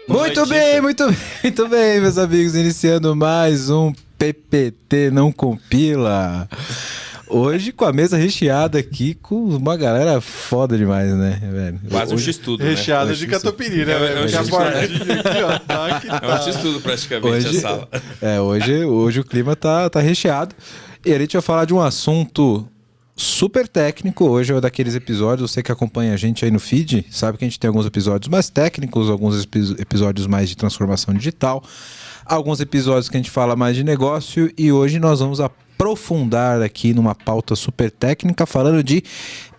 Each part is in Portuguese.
Muito bem, meus amigos, iniciando mais um PPT Não Compila. Hoje com a mesa recheada aqui, com uma galera foda demais, né, velho? Quase um X-tudo, né? Recheada de catupiry, né, velho? É um X-tudo praticamente hoje, a sala. Hoje o clima tá recheado. E a gente vai falar de um assunto super técnico. Hoje é daqueles episódios, você que acompanha a gente aí no feed, sabe que a gente tem alguns episódios mais técnicos, alguns episódios mais de transformação digital, alguns episódios que a gente fala mais de negócio, e hoje nós vamos aprofundar aqui numa pauta super técnica falando de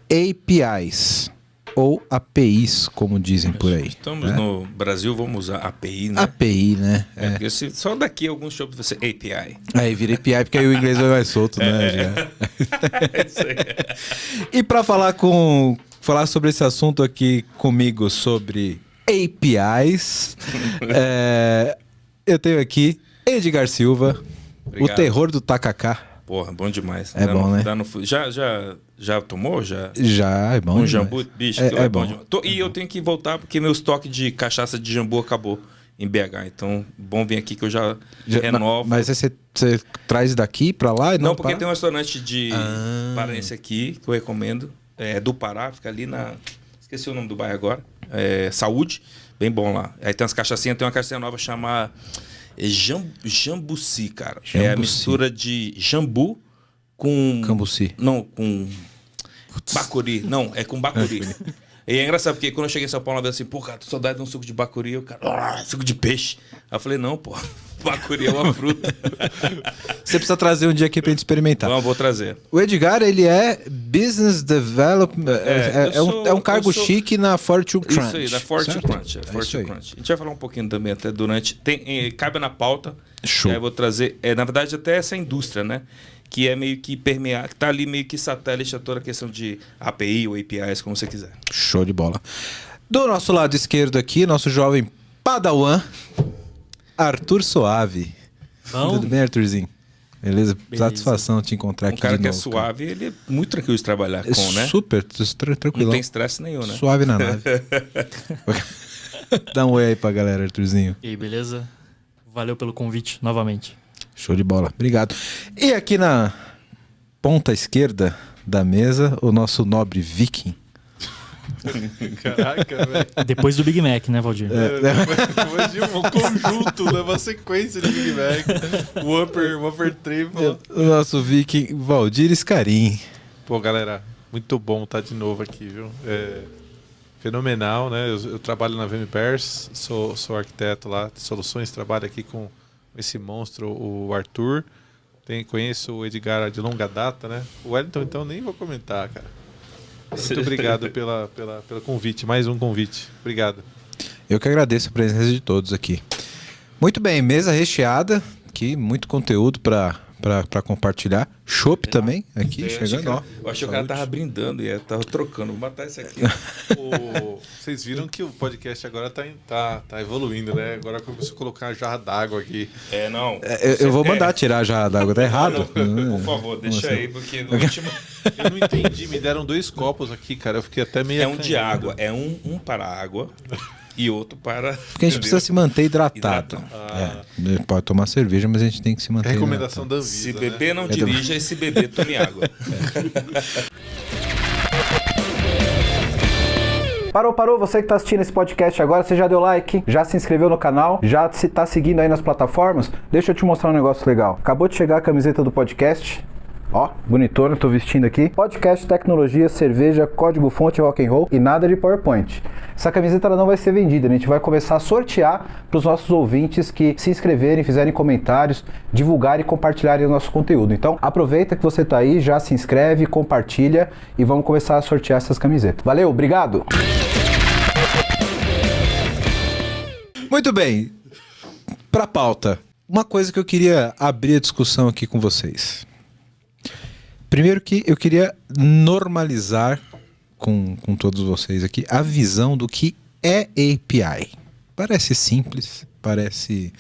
APIs ou APIs, como dizem por aí. Estamos no Brasil, vamos usar API, né? API, né? Porque só daqui a alguns shows vai ser API. Aí vira API porque aí o inglês vai mais solto, né? É isso aí. E para falar sobre esse assunto aqui comigo sobre APIs, eu tenho aqui Edgar Silva, Obrigado. O terror do tacacá. Porra, bom demais. Bom, né? Já tomou? Já é bom. Um demais. jambu? Bicho, é bom. E eu tenho que voltar porque meu estoque de cachaça de jambu acabou em BH. Então, bom vir aqui que eu já renovo. Mas você traz daqui pra lá? E não, porque tem um restaurante de paraense aqui que eu recomendo. É do Pará, fica ali na... Esqueci o nome do bairro agora. Saúde, bem bom lá. Aí tem umas cachaçinhas, tem uma cachaça nova chamada... Jambuci, cara. Jambuci. É a mistura de jambu com... Cambuci. Não, com bacuri. Não, é com bacuri. E é engraçado, porque quando eu cheguei em São Paulo, eu falei assim, pô, cara, tô saudade de um suco de bacuri. Eu, cara, suco de peixe. Aí eu falei, não, pô, bacuri é uma fruta. Você precisa trazer um dia aqui pra gente experimentar. Não, vou trazer. O Edgar, ele é Business Development, é um cargo chique na Fortune Crunch. Isso aí, da Fortune Crunch. Fortune Crunch. A gente vai falar um pouquinho também até durante... cabe na pauta. Show. Aí eu vou trazer, na verdade, até essa indústria, né? Que é meio que permear, que tá ali meio que satélite a toda a questão de API ou APIs, como você quiser. Show de bola. Do nosso lado esquerdo aqui, nosso jovem Padawan, Arthur Suave. Bom. Tudo bem, Arthurzinho? Beleza? Satisfação te encontrar aqui de novo. Um cara que é suave, ele é muito tranquilo de trabalhar com, né? Super, tranquilo. Não tem estresse nenhum, né? Suave na nave. Dá um oi aí pra galera, Arthurzinho. E aí, beleza? Valeu pelo convite novamente. Show de bola, obrigado. E aqui na ponta esquerda da mesa, o nosso nobre viking. Caraca, velho. Depois do Big Mac, né, Valdir? Depois de um conjunto, né? Uma sequência de Big Mac. O Upper Triple. O nosso viking Valdir Scarim. Pô, galera, muito bom estar de novo aqui, viu? Fenomenal, né? Eu trabalho na VMPairs, sou arquiteto lá de soluções, trabalho aqui com esse monstro, o Arthur. Conheço o Edgar de longa data, né? O Wellington, então, nem vou comentar, cara. Muito obrigado pelo convite, mais um convite. Obrigado. Eu que agradeço a presença de todos aqui. Muito bem, mesa recheada, aqui, muito conteúdo para compartilhar. Chopp também, aqui, chegando, ó. Eu achei que o cara tava brindando e tava trocando. Vou matar esse aqui. Vocês viram que o podcast agora tá evoluindo, né? Agora começou a colocar a jarra d'água aqui. Não. Eu vou mandar tirar a jarra d'água, tá errado. Por favor, deixa aí, porque no último... Eu não entendi, me deram 2 copos aqui, cara. Eu fiquei até meio... É um de água, é um para água e outro para... Porque a gente precisa se manter hidratado. Pode tomar cerveja, mas a gente tem que se manter recomendação hidratado. Da Anvisa, se beber, não dirija, e se beber, tome água. Parou, você que está assistindo esse podcast agora, você já deu like, já se inscreveu no canal, já está seguindo aí nas plataformas? Deixa eu te mostrar um negócio legal. Acabou de chegar a camiseta do podcast. Ó, bonitona, tô vestindo aqui. Podcast, tecnologia, cerveja, código-fonte, rock and roll e nada de PowerPoint. Essa camiseta ela não vai ser vendida, a gente vai começar a sortear para os nossos ouvintes que se inscreverem, fizerem comentários, divulgarem e compartilharem o nosso conteúdo. Então, aproveita que você tá aí, já se inscreve, compartilha e vamos começar a sortear essas camisetas. Valeu, obrigado! Muito bem, para a pauta, uma coisa que eu queria abrir a discussão aqui com vocês. Primeiro que eu queria normalizar com todos vocês aqui a visão do que é API. Parece simples, parece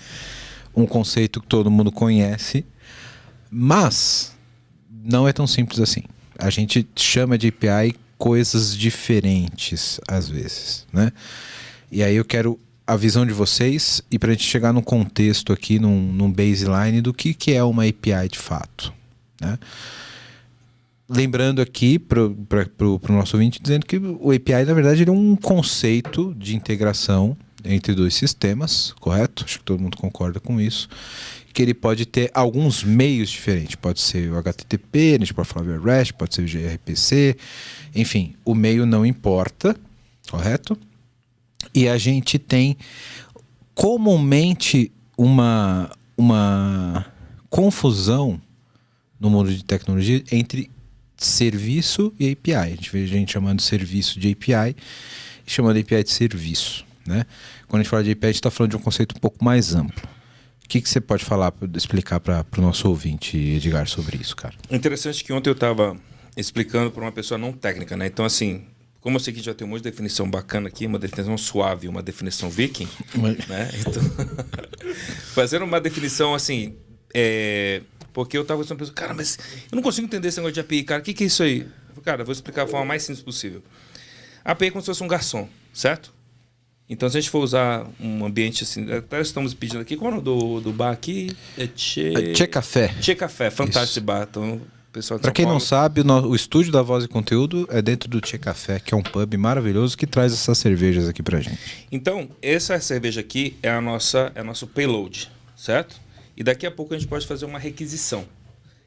um conceito que todo mundo conhece, mas não é tão simples assim. A gente chama de API coisas diferentes às vezes, né? E aí eu quero a visão de vocês e para a gente chegar num contexto aqui, num baseline do que é uma API de fato, né? Lembrando aqui para o nosso ouvinte, dizendo que o API, na verdade, ele é um conceito de integração entre dois sistemas, correto? Acho que todo mundo concorda com isso. Que ele pode ter alguns meios diferentes. Pode ser o HTTP, a gente pode falar via REST, pode ser o gRPC. Enfim, o meio não importa, correto? E a gente tem comumente uma confusão no mundo de tecnologia entre serviço e API. A gente vê gente chamando serviço de API e chamando API de serviço, né? Quando a gente fala de API, a gente está falando de um conceito um pouco mais amplo. O que você pode explicar para o nosso ouvinte, Edgar, sobre isso, cara? Interessante que ontem eu estava explicando para uma pessoa não técnica, né? Então, assim, como eu sei que já tem um monte de definição bacana aqui, uma definição suave, uma definição viking, né? Então, fazendo uma definição assim, porque eu estava pensando, cara, mas eu não consigo entender esse negócio de API, cara, o que é isso aí? Cara, eu vou explicar da forma mais simples possível. A API é como se fosse um garçom, certo? Então, se a gente for usar um ambiente assim, até estamos pedindo aqui, qual é o nome do bar aqui? Tchê Café. Tchê Café, fantástico esse bar. Então, pessoal de Para São quem Paulo, não sabe, o estúdio da Voz e Conteúdo é dentro do Tchê Café, que é um pub maravilhoso que traz essas cervejas aqui pra gente. Então, essa cerveja aqui é nosso payload, certo? E daqui a pouco a gente pode fazer uma requisição.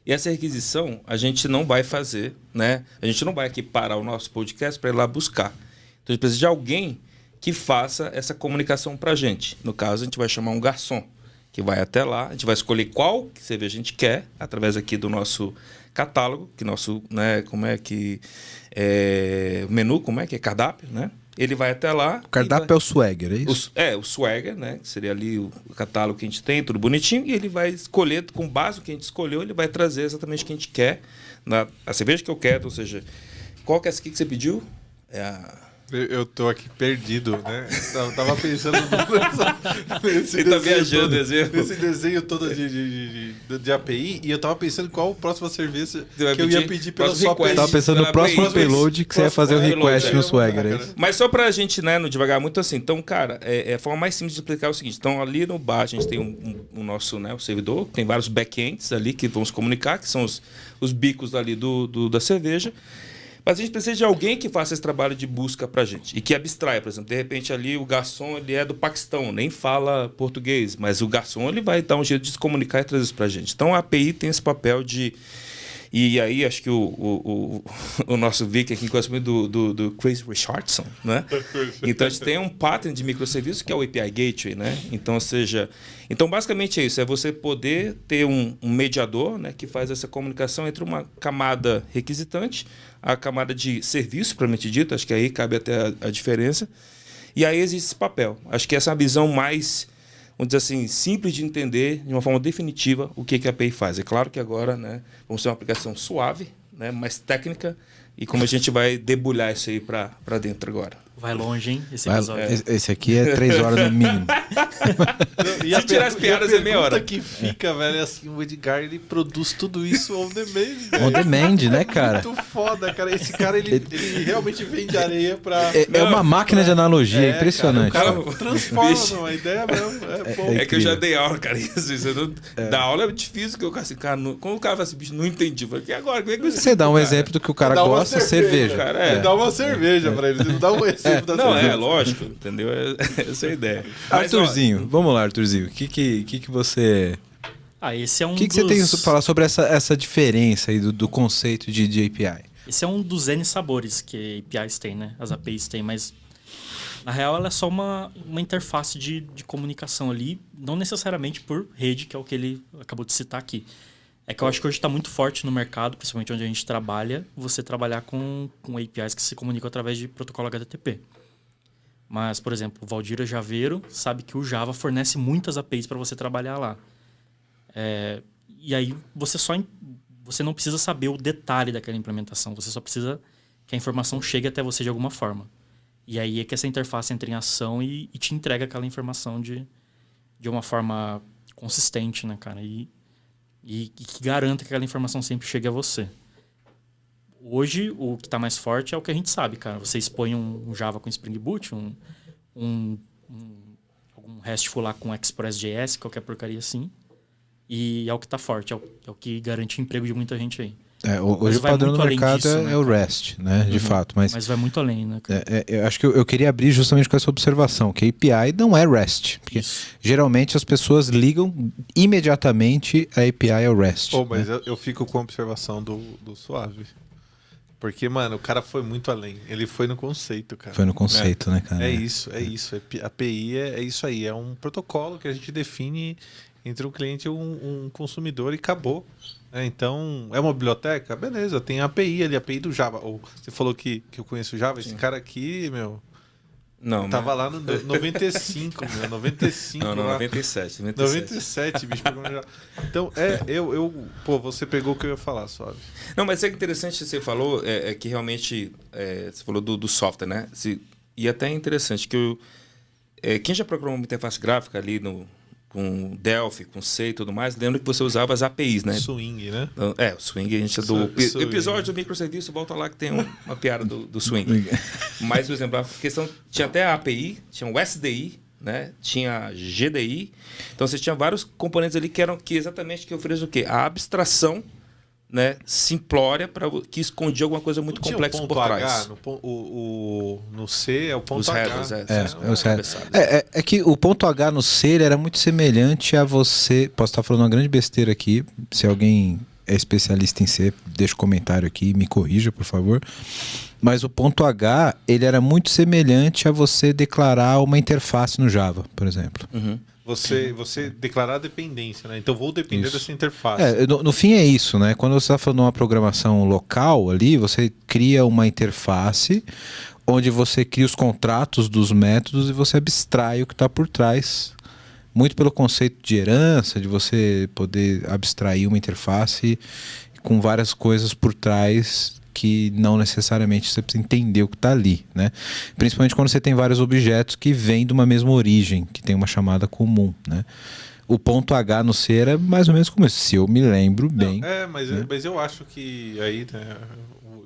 E essa requisição a gente não vai fazer, né? A gente não vai aqui parar o nosso podcast para ir lá buscar. Então, a gente precisa de alguém que faça essa comunicação para a gente. No caso, a gente vai chamar um garçom, que vai até lá, a gente vai escolher qual cerveja a gente quer, através aqui do nosso catálogo, que nosso, né, menu, é cardápio, né? Ele vai até lá. O cardápio é o Swagger, é isso? O Swagger, né? Que seria ali o catálogo que a gente tem, tudo bonitinho, e ele vai escolher, com base no que a gente escolheu, ele vai trazer exatamente o que a gente quer, a cerveja que eu quero, ou seja, qual que é essa aqui que você pediu? Eu tô aqui perdido, né? Eu tava pensando nesse Ele tá viajando, desenho. Nesse desenho todo de API, e eu tava pensando qual a próxima cerveja que eu ia pedir pela sua request. Eu tava pensando no próximo payload que você ia fazer o request no Swagger, é isso? Mas só pra gente, né, não devagar muito assim. Então, cara, a forma mais simples de explicar é o seguinte. Então, ali no bar, a gente tem o nosso, né, o servidor, tem vários backends ali que vão se comunicar, que são os bicos ali da cerveja. Mas a gente precisa de alguém que faça esse trabalho de busca pra gente. E que abstraia, por exemplo. De repente ali o garçom ele é do Paquistão, nem fala português. Mas o garçom ele vai dar um jeito de se comunicar e trazer isso pra gente. Então a API tem esse papel de... E aí acho que o nosso Vic aqui gosta muito do Chris Richardson, né? Então a gente tem um pattern de microserviços que é o API Gateway, né? Então, ou seja... Então basicamente é isso, é você poder ter um mediador, né, que faz essa comunicação entre uma camada requisitante, a camada de serviço, propriamente dito, acho que aí cabe até a diferença. E aí existe esse papel. Acho que essa é a visão mais, vamos dizer assim, simples de entender, de uma forma definitiva, o que a API faz. É claro que agora, né, vamos ter uma aplicação suave, né, mais técnica, e como a gente vai debulhar isso aí para dentro agora. Vai longe, hein? Esse episódio. Esse aqui é 3 horas no mínimo. Se tirar as piadas é meia hora. Que fica, velho, é assim, o Edgar, ele produz tudo isso on demand, velho. On demand, né, cara? Muito foda, cara. Esse cara, ele realmente vende areia pra... É uma máquina de analogia, impressionante. Cara, o cara transforma numa ideia mesmo. É bom. É que eu já dei aula, cara. Dar aula é difícil, que eu assim, cara, como o cara fala assim, bicho, não entendi. Eu falei, e agora? Como é que você dá um exemplo do que o cara gosta, cerveja. Cara, Ele dá uma cerveja pra ele, não dá um exemplo da não, cerveja. lógico, entendeu? Essa é a ideia. Mas, Arthurzinho, vamos lá, Arthurzinho. O que você... Esse é um O que você tem a falar sobre essa diferença aí do conceito de API? Esse é um dos N sabores que APIs têm, né? As APIs têm, mas na real ela é só uma interface de comunicação ali, não necessariamente por rede, que é o que ele acabou de citar aqui. É que eu acho que hoje está muito forte no mercado, principalmente onde a gente trabalha, você trabalhar com APIs que se comunicam através de protocolo HTTP. Mas, por exemplo, o Valdir Javeiro sabe que o Java fornece muitas APIs para você trabalhar lá. E aí você não precisa saber o detalhe daquela implementação, você só precisa que a informação chegue até você de alguma forma. E aí é que essa interface entra em ação e te entrega aquela informação de uma forma consistente, né, cara? E que garanta que aquela informação sempre chegue a você. Hoje, o que está mais forte é o que a gente sabe, cara. Você expõe um Java com Spring Boot, RESTful lá com Express.js, qualquer porcaria assim. E é o que tá forte, é o que garante o emprego de muita gente aí. Hoje o padrão do mercado disso, é o REST, né? De fato. Mas vai muito além, né? Eu acho que eu queria abrir justamente com essa observação, que a API não é REST. Porque geralmente as pessoas ligam imediatamente a API ao REST. Mas eu fico com a observação do Suave. Porque, mano, o cara foi muito além. Ele foi no conceito, cara. Foi no conceito, né, cara? É isso. A API é isso aí. É um protocolo que a gente define entre um cliente e um consumidor e acabou. Então, é uma biblioteca? Beleza, tem a API ali, a API do Java. Ou você falou que eu conheço o Java, esse cara aqui, meu... Não, tava lá no 95, meu, 95. Não, lá. 97, bicho. Então, você pegou o que eu ia falar, Suave. Não, mas é interessante que você falou, que realmente, você falou do software, né? E até é interessante que quem já programou uma interface gráfica ali com Delphi, com C e tudo mais, lembra que você usava as APIs, né? Swing, né? O Swing, a gente episódio do microserviço, volta lá que tem uma piada do Swing. Mas, por exemplo, a questão, tinha até a API, tinha o SDI, né? Tinha GDI. Então, você tinha vários componentes ali que exatamente que ofereciam o quê? A abstração, né, simplória, que escondia alguma coisa muito complexa por trás. No C é o ponto H. Os headers. É que o ponto H no C ele era muito semelhante a você... Posso estar falando uma grande besteira aqui. Se alguém é especialista em C, deixa um comentário aqui, me corrija, por favor. Mas o ponto H ele era muito semelhante a você declarar uma interface no Java, por exemplo. Você declarar a dependência, né? Então vou depender dessa interface. No fim é isso, né? Quando você está falando de uma programação local ali, você cria uma interface onde você cria os contratos dos métodos e você abstrai o que está por trás. Muito pelo conceito de herança, de você poder abstrair uma interface com várias coisas por trás que não necessariamente você precisa entender o que está ali, né? Principalmente quando você tem vários objetos que vêm de uma mesma origem, que tem uma chamada comum, né? O ponto H no C era mais ou menos como isso, se eu me lembro bem. Mas eu acho que aí, né,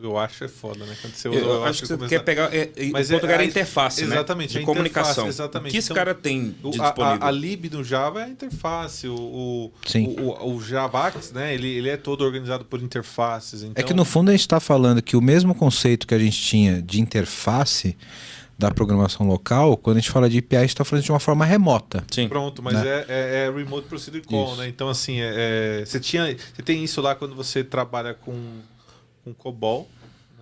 eu acho é foda, né? Quando você eu acho que você quer pegar mas o ponto H era a interface, exatamente, né? De comunicação. Exatamente. O que esse cara tem de disponível? A lib do Java é a interface. O Javax, né? Ele é todo organizado por interfaces. Então... É que no fundo a gente está falando que o mesmo conceito que a gente tinha de interface da programação local, quando a gente fala de API, a gente está falando de uma forma remota. Sim. Pronto, mas né? é Remote Procedure Call, né? Então, assim, você tem isso lá quando você trabalha com COBOL,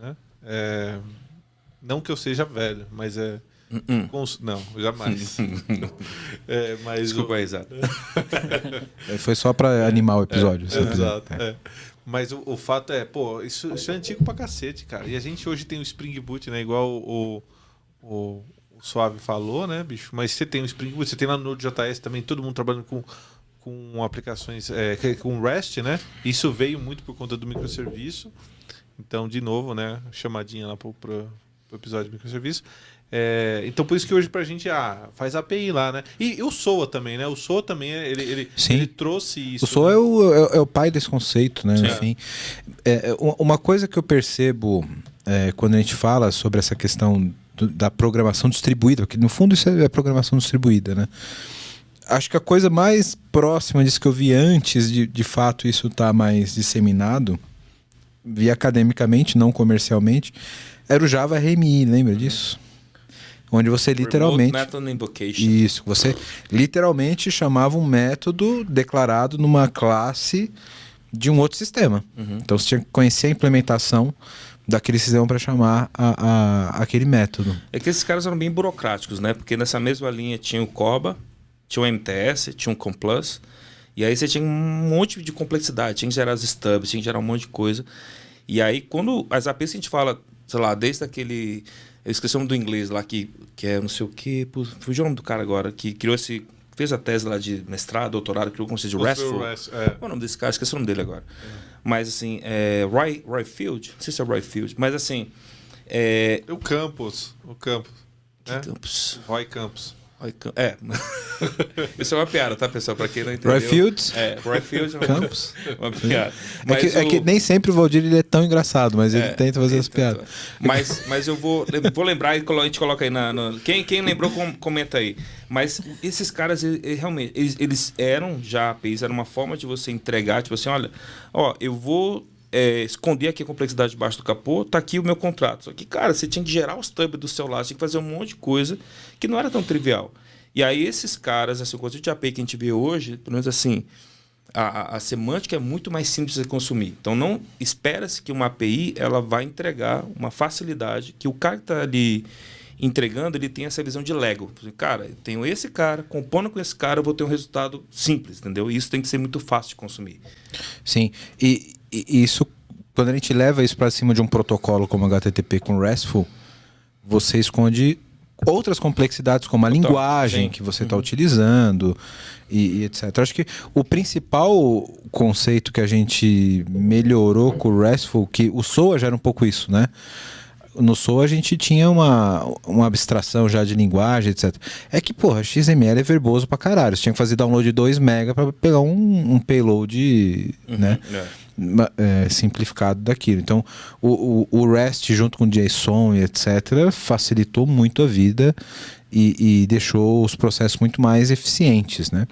né? Não que eu seja velho, mas não, jamais. Mas desculpa aí, exato. Foi só para animar o episódio. Exato. Mas o fato isso é antigo pra cacete, cara. E a gente hoje tem o Spring Boot, né? Igual o Suave falou, né, bicho? Mas você tem o Spring Boot, você tem lá no Node.js também, todo mundo trabalhando com aplicações, com REST, né? Isso veio muito por conta do microserviço. Então, de novo, né, chamadinha lá pro episódio de microserviço. Então, por isso que hoje pra gente faz API lá, né? E o SOA também, né? O SOA também, ele trouxe isso. O SOA é o pai desse conceito, né? Sim. Enfim, uma coisa que eu percebo quando a gente fala sobre essa questão da programação distribuída, porque no fundo isso é programação distribuída, né? Acho que a coisa mais próxima disso que eu vi antes de fato isso estar mais disseminado, vi academicamente, não comercialmente, era o Java RMI, lembra disso? Onde você literalmente... Remote Method Invocation. Isso, você literalmente chamava um método declarado numa classe de um outro sistema. Então você tinha que conhecer a implementação daquele sistema para chamar aquele método. É que esses caras eram bem burocráticos, né? Porque nessa mesma linha tinha o COBA, tinha o MTS, tinha o Complus, e aí você tinha um monte de complexidade, tinha que gerar os stubs, tinha que gerar um monte de coisa. E aí, quando as APIs a gente fala, sei lá, desde aquele... Eu esqueci o nome do inglês lá, que é não sei o quê... Fugiu o nome do cara agora, que criou fez a tese lá de mestrado, doutorado, criou o conceito de RESTful. Qual é o nome desse cara? Esqueci o nome dele agora. Mas, assim, Roy Field, não sei se é Roy Field, mas, assim... O Campos. Que né? Campos? Roy Campos. Isso é uma piada, tá, pessoal? Pra quem não entendeu. Royfields? Royfields é Campos? uma piada. É que nem sempre o Valdir ele é tão engraçado, mas ele tenta fazer as piadas. Mas eu vou lembrar e a gente coloca aí Quem lembrou, comenta aí. Mas esses caras, realmente, eles eram já APIs, era uma forma de você entregar, tipo assim, olha, eu vou esconder aqui a complexidade debaixo do capô, tá aqui o meu contrato. Só que, cara, você tinha que gerar os stubs do seu lado, você tinha que fazer um monte de coisa que não era tão trivial. E aí esses caras, esse conceito de API que a gente vê hoje, pelo menos assim, a semântica é muito mais simples de consumir. Então não espera-se que uma API ela vai entregar uma facilidade que o cara que está ali entregando, ele tem essa visão de Lego. Cara, eu tenho esse cara, compondo com esse cara, eu vou ter um resultado simples, entendeu? E isso tem que ser muito fácil de consumir. Sim, e isso, quando a gente leva isso para cima de um protocolo como HTTP com RESTful, você esconde outras complexidades, como a linguagem que você está utilizando e etc. Acho que o principal conceito que a gente melhorou com o RESTful, que o SOA já era um pouco isso, né? No SOA a gente tinha uma abstração já de linguagem, etc. É que, porra, XML é verboso pra caralho. Você tinha que fazer download de 2 MB para pegar um payload, né? Simplificado daquilo. Então, o REST junto com o JSON e etc. facilitou muito a vida e deixou os processos muito mais eficientes, né?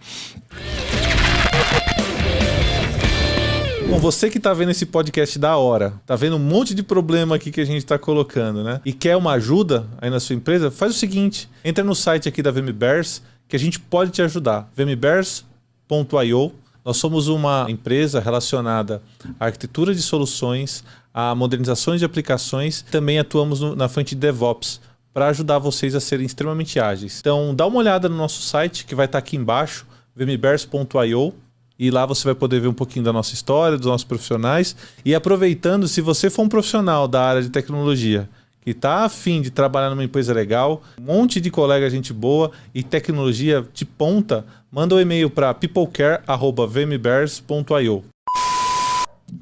Bom, você que tá vendo esse podcast da hora, tá vendo um monte de problema aqui que a gente tá colocando, né? E quer uma ajuda aí na sua empresa, faz o seguinte, entra no site aqui da VMBears que a gente pode te ajudar, vmbears.io. Nós somos uma empresa relacionada à arquitetura de soluções, a modernizações de aplicações, também atuamos na frente de DevOps, para ajudar vocês a serem extremamente ágeis. Então, dá uma olhada no nosso site, que vai estar aqui embaixo, vmbears.io, e lá você vai poder ver um pouquinho da nossa história, dos nossos profissionais. E aproveitando, se você for um profissional da área de tecnologia, que está afim de trabalhar numa empresa legal, um monte de colega, gente boa e tecnologia de ponta, manda um e-mail para peoplecare@vmbears.io.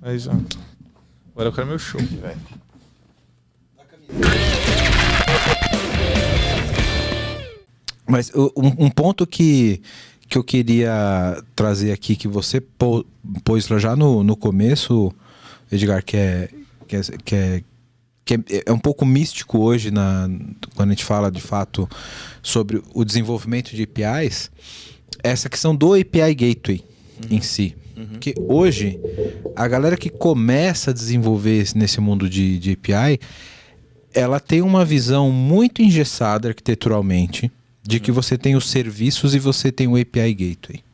Aí já. Agora eu quero meu show, velho. Mas um ponto que eu queria trazer aqui, que você pôs já no começo, Edgar, que é um pouco místico hoje quando a gente fala de fato sobre o desenvolvimento de APIs, essa questão do API Gateway em si. Que hoje, a galera que começa a desenvolver nesse mundo de API, ela tem uma visão muito engessada arquiteturalmente de que você tem os serviços e você tem o API Gateway.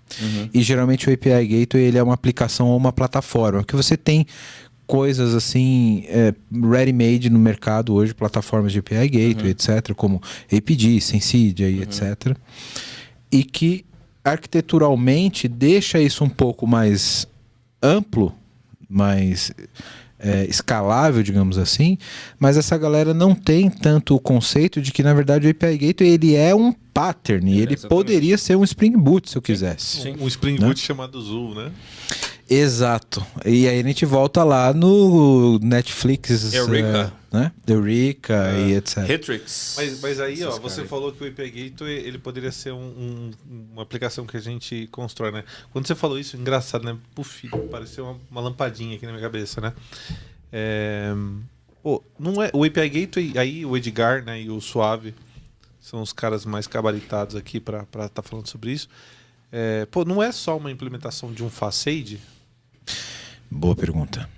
E geralmente o API Gateway ele é uma aplicação ou uma plataforma, que você tem coisas assim ready-made no mercado hoje, plataformas de API Gateway, etc., como APG, Sensidia e etc. E que arquiteturalmente deixa isso um pouco mais amplo, mais escalável, digamos assim, mas essa galera não tem tanto o conceito de que, na verdade, o API Gateway ele é um pattern, e ele poderia ser um Spring Boot, se eu quisesse. Sim. Um Spring Boot chamado Zoo, né? Exato. E aí a gente volta lá no Netflix, Eureka, né? Eureka e etc. Hetrix. Mas aí, ó, você falou que o API Gateway ele poderia ser uma aplicação que a gente constrói, né? Quando você falou isso, engraçado, né? Puf, pareceu uma lampadinha aqui na minha cabeça, né? Não é o API Gateway, aí o Edgar, né, e o Suave são os caras mais gabaritados aqui para estar falando sobre isso. Não é só uma implementação de um facade? Boa pergunta.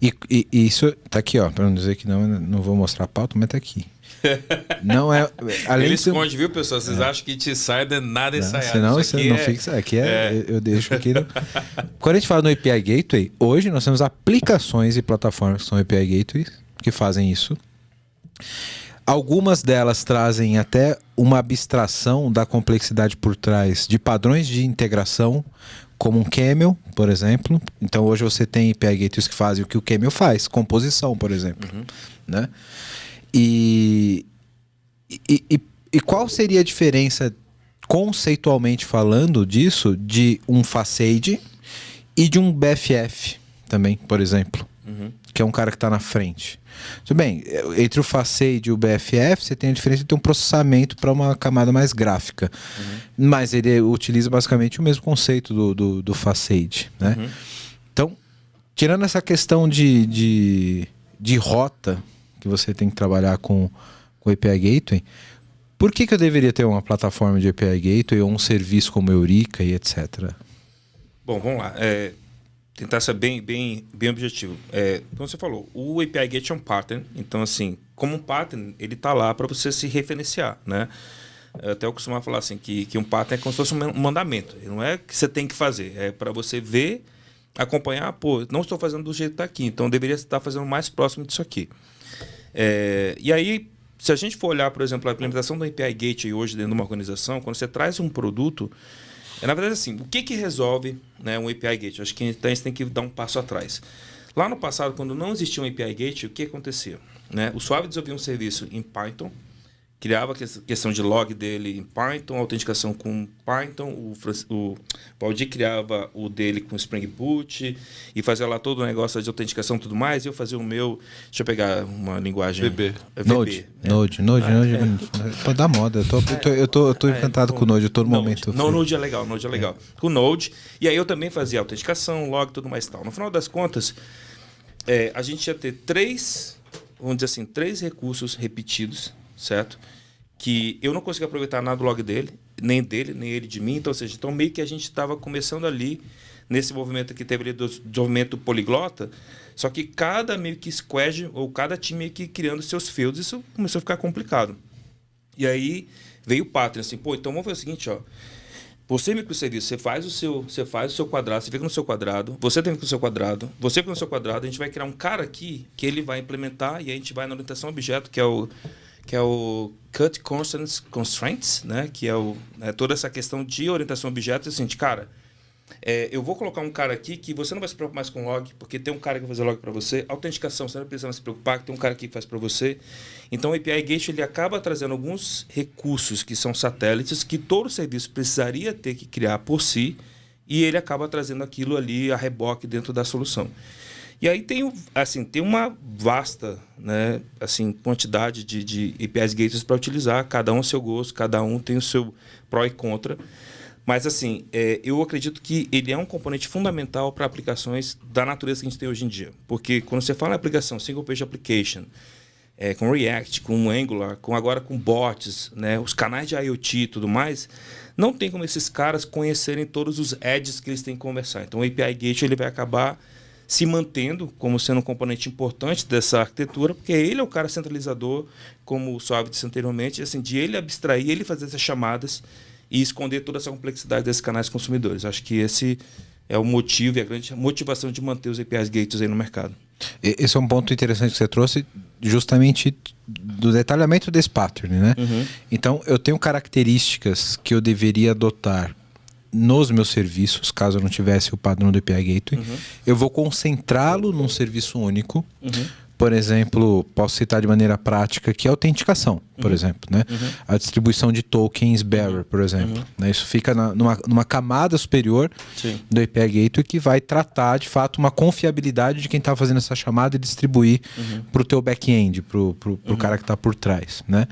E isso tá aqui, ó, para não dizer que não vou mostrar a pauta, mas tá aqui. Não é. Além Ele de ser... esconde, viu, pessoal? Vocês acham que te sai de nada ensaiado. Senão isso não fixa. Aqui eu deixo aqui. Quando a gente fala no API Gateway, hoje nós temos aplicações e plataformas que são API Gateways que fazem isso. Algumas delas trazem até uma abstração da complexidade por trás de padrões de integração, como um Camel, por exemplo. Então hoje você tem API Gateways que fazem o que o Camel faz, composição, por exemplo. Né? E qual seria a diferença, conceitualmente falando, disso, de um facade e de um BFF também, por exemplo? que é um cara que está na frente. Tudo bem, entre o Facade e o BFF, você tem a diferença de ter um processamento para uma camada mais gráfica. Mas ele utiliza basicamente o mesmo conceito do Facade, né? Então, tirando essa questão de rota que você tem que trabalhar com o API Gateway, por que eu deveria ter uma plataforma de API Gateway ou um serviço como Eureka e etc? Bom, vamos lá. Tentar ser bem objetivo. Como você falou, o API Gateway é um partner. Então, assim, como um partner, ele está lá para você se referenciar, né? Eu até costumava falar assim, que um partner é como se fosse um mandamento. Não é que você tem que fazer, é para você ver, acompanhar, pô, não estou fazendo do jeito que está aqui, então eu deveria estar fazendo mais próximo disso aqui. E aí, se a gente for olhar, por exemplo, a implementação do API Gateway hoje dentro de uma organização, quando você traz um produto, na verdade, assim, o que resolve, né, um API Gateway? Acho que então, a gente tem que dar um passo atrás. Lá no passado, quando não existia um API Gateway, o que acontecia? Né? O Suave desenvolvia um serviço em Python, criava a questão de log dele em Python, autenticação com Python, o Valdir criava o dele com Spring Boot e fazia lá todo o negócio de autenticação e tudo mais, e eu fazia o meu, deixa eu pegar uma linguagem... VB. Node. Pode dar moda, eu tô encantado com o Node, eu tô no momento. Node é legal, Node é legal. Com Node, e aí eu também fazia autenticação, log e tudo mais e tal. No final das contas, a gente ia ter três recursos repetidos, certo? Que eu não conseguia aproveitar nada do log dele, nem ele de mim. Então, ou seja, meio que a gente estava começando ali, nesse movimento que teve ali do desenvolvimento poliglota, só que cada meio que squad, ou cada time meio que criando seus fields, isso começou a ficar complicado. E aí veio o pattern, assim, pô, então vamos fazer o seguinte, ó. Você microserviço, você faz o seu quadrado, você fica no seu quadrado, você tem que no seu quadrado, você fica no seu quadrado, a gente vai criar um cara aqui que ele vai implementar e a gente vai na orientação objeto, que é o Cut Constraints, né? Que é toda essa questão de orientação a objetos. Assim, cara, eu vou colocar um cara aqui que você não vai se preocupar mais com log, porque tem um cara que vai fazer log para você. Autenticação, você não precisa mais se preocupar, que tem um cara aqui que faz para você. Então, o API Gateway ele acaba trazendo alguns recursos que são satélites que todo serviço precisaria ter que criar por si, e ele acaba trazendo aquilo ali a reboque dentro da solução. E aí tem uma vasta, né, assim, quantidade de APIs gateways para utilizar, cada um ao seu gosto, cada um tem o seu pró e contra. Mas, assim, eu acredito que ele é um componente fundamental para aplicações da natureza que a gente tem hoje em dia. Porque quando você fala em aplicação, single page application, com React, com Angular, agora com bots, né, os canais de IoT e tudo mais, não tem como esses caras conhecerem todos os edges que eles têm que conversar. Então, o API Gateway ele vai acabar se mantendo como sendo um componente importante dessa arquitetura, porque ele é o cara centralizador, como o Suave disse anteriormente, assim, de ele abstrair, ele fazer essas chamadas e esconder toda essa complexidade desses canais consumidores. Acho que esse é o motivo e a grande motivação de manter os APIs Gateways aí no mercado. Esse é um ponto interessante que você trouxe, justamente do detalhamento desse pattern, né? Então, eu tenho características que eu deveria adotar nos meus serviços, caso eu não tivesse o padrão do API Gateway. Eu vou concentrá-lo num serviço único. Por exemplo, posso citar de maneira prática que é a autenticação, por exemplo, né? A distribuição de tokens bearer, por exemplo. Né? Isso fica numa camada superior do API Gateway que vai tratar, de fato, uma confiabilidade de quem está fazendo essa chamada e distribuir para o teu back-end, para o cara que está por trás, né?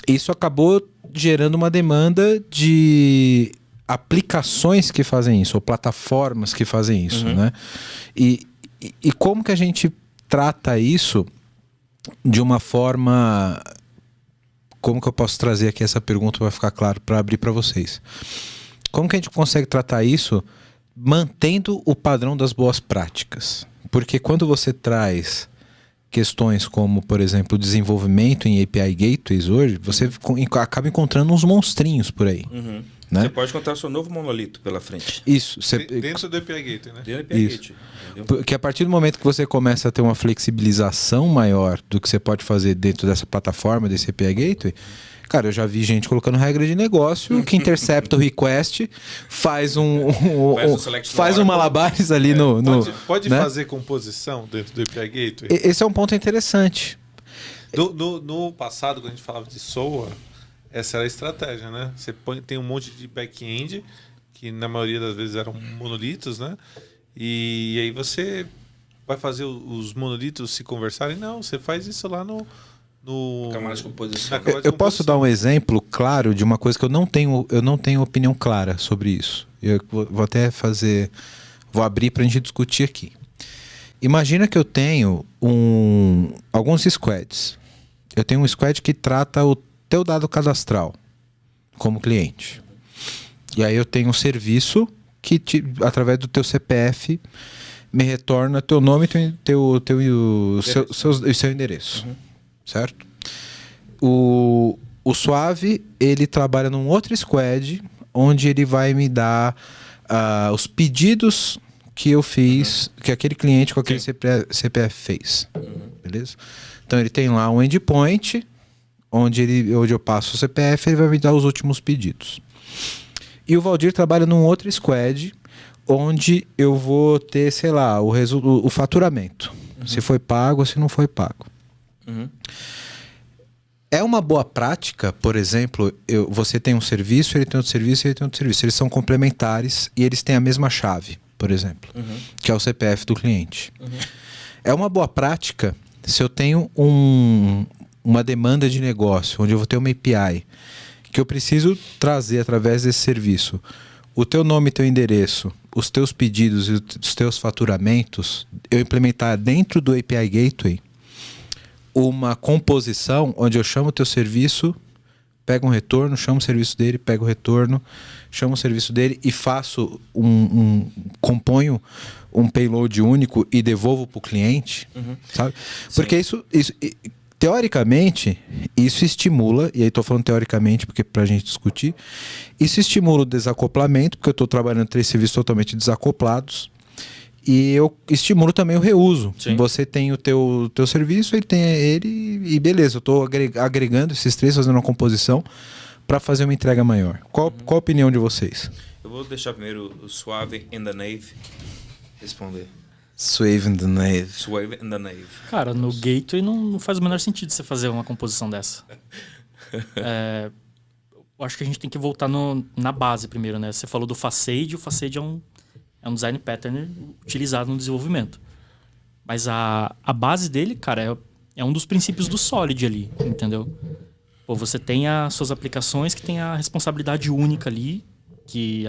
Isso acabou gerando uma demanda de aplicações que fazem isso, ou plataformas que fazem isso, né? E como que a gente trata isso de uma forma... Como que eu posso trazer aqui essa pergunta para ficar claro, para abrir para vocês? Como que a gente consegue tratar isso mantendo o padrão das boas práticas? Porque quando você traz questões como, por exemplo, desenvolvimento em API Gateways hoje, você acaba encontrando uns monstrinhos por aí. Né? Você pode encontrar o seu novo monolito pela frente. Isso. Dentro do API Gateway, né? Dentro do API Isso. Gateway. Porque a partir do momento que você começa a ter uma flexibilização maior do que você pode fazer dentro dessa plataforma, desse API Gateway, cara, eu já vi gente colocando regra de negócio que intercepta o request, faz faz um malabares ali Pode né? fazer composição dentro do API Gateway? Esse é um ponto interessante. No passado, quando a gente falava de SOA, essa era a estratégia, né? Você tem um monte de back-end, que na maioria das vezes eram monolitos, né? E aí você vai fazer os monolitos se conversarem? Não, você faz isso lá no Camada de composição. Eu posso dar um exemplo claro de uma coisa que eu não tenho opinião clara sobre isso. Eu vou até vou abrir para a gente discutir aqui. Imagina que eu tenho alguns squads. Eu tenho um squad que trata o teu dado cadastral como cliente. E aí eu tenho um serviço que, através do teu CPF, me retorna teu nome e seu endereço. Certo? O Suave, ele trabalha num outro squad, onde ele vai me dar os pedidos que eu fiz, que aquele cliente com aquele CPF fez. Beleza? Então ele tem lá um endpoint, onde eu passo o CPF, ele vai me dar os últimos pedidos. E o Valdir trabalha num outro squad, onde eu vou ter, sei lá, o faturamento. Se foi pago ou se não foi pago. É uma boa prática, por exemplo, você tem um serviço, ele tem outro serviço, ele tem outro serviço. Eles são complementares e eles têm a mesma chave, por exemplo, que é o CPF do cliente. É uma boa prática se eu tenho uma demanda de negócio, onde eu vou ter uma API, que eu preciso trazer através desse serviço o teu nome e teu endereço, os teus pedidos e os teus faturamentos, eu implementar dentro do API Gateway uma composição onde eu chamo o teu serviço, pego um retorno, chamo o serviço dele, pego o retorno, chamo o serviço dele e faço componho um payload único e devolvo para o cliente, sabe? Porque isso, teoricamente, isso estimula, e aí estou falando teoricamente porque para a gente discutir, isso estimula o desacoplamento, porque eu estou trabalhando 3 serviços totalmente desacoplados, e eu estimulo também o reuso. Sim. Você tem o teu serviço, ele tem ele e beleza, eu estou agregando esses 3, fazendo uma composição para fazer uma entrega maior. Qual a opinião de vocês? Eu vou deixar primeiro o Suave and the Nave responder. Suave and the Nave. Suave and the Nave. Cara, no Gateway não faz o menor sentido você fazer uma composição dessa. Eu acho que a gente tem que voltar na base primeiro, né? Você falou do Facade, o Facade é um design pattern utilizado no desenvolvimento. Mas a base dele, cara, é um dos princípios do Solid ali, entendeu? Pô, você tem as suas aplicações que tem a responsabilidade única ali, que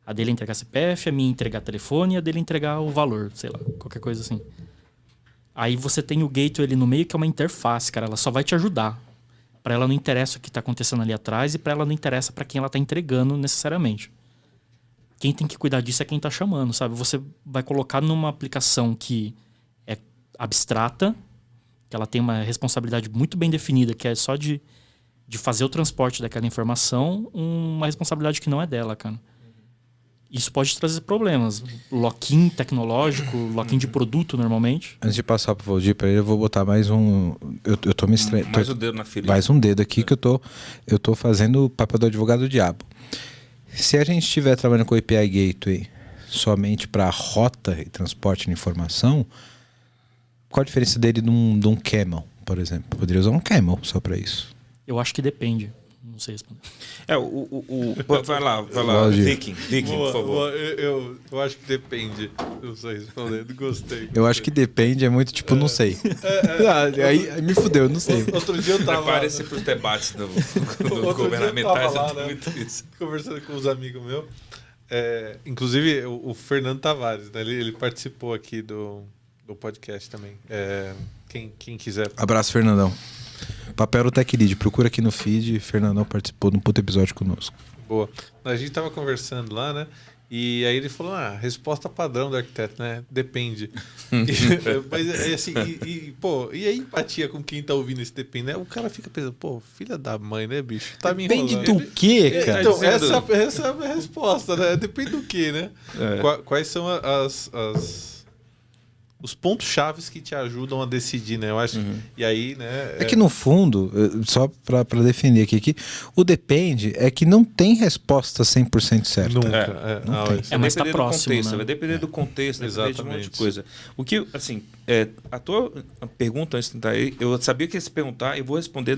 a dele é entregar CPF, a minha entregar telefone e a dele entregar o valor, sei lá, qualquer coisa assim. Aí você tem o gateway ali no meio, que é uma interface, cara, ela só vai te ajudar. Para ela não interessa o que está acontecendo ali atrás e para ela não interessa para quem ela está entregando necessariamente. Quem tem que cuidar disso é quem está chamando, sabe? Você vai colocar numa aplicação que é abstrata, que ela tem uma responsabilidade muito bem definida, que é só de fazer o transporte daquela informação, uma responsabilidade que não é dela, cara. Isso pode trazer problemas. Lock-in tecnológico, lock-in de produto, normalmente. Antes de passar pro Valdir para ele, eu vou botar mais um... Eu tô me estranhando. Mais um dedo na ferida. Mais um dedo aqui que eu tô fazendo o papel do advogado do diabo. Se a gente estiver trabalhando com o API Gateway somente para rota e transporte de informação, qual a diferença dele de um Camel, por exemplo? Poderia usar um Camel só para isso. Eu acho que depende. Não sei responder. Vai lá, Viking, por favor. Eu acho que depende. Não sei responder, não gostei. Eu acho que depende, é muito tipo, não sei. Aí me fudeu, não sei. Outro dia eu tava... Prepare-se para os debates governamentais. Lá, né, conversando com uns amigos meus. Inclusive, o Fernando Tavares, né, ele participou aqui do podcast também. Quem quiser... Abraço, Fernandão. Papel do Tech Lead, procura aqui no feed. Fernandão participou de um puto episódio conosco. Boa. A gente tava conversando lá, né? E aí ele falou, resposta padrão do arquiteto, né? Depende. Mas assim, e a empatia com quem tá ouvindo esse depende, né? O cara fica pensando, filha da mãe, né, bicho? Tá me enrolando. Depende do quê, cara? Então, essa é a minha resposta, né? Depende do quê, né? Quais são os pontos chaves que te ajudam a decidir, né? Eu acho. E aí, né? É que no fundo, só para defender aqui, que o depende é que não tem resposta 100% certa. Nunca. Não tem. Mas tá próximo, contexto, né? Vai depender do contexto, vai depender de um monte de coisa. O que, assim, a tua pergunta antes de tentar aí, eu sabia que ia se perguntar, eu vou responder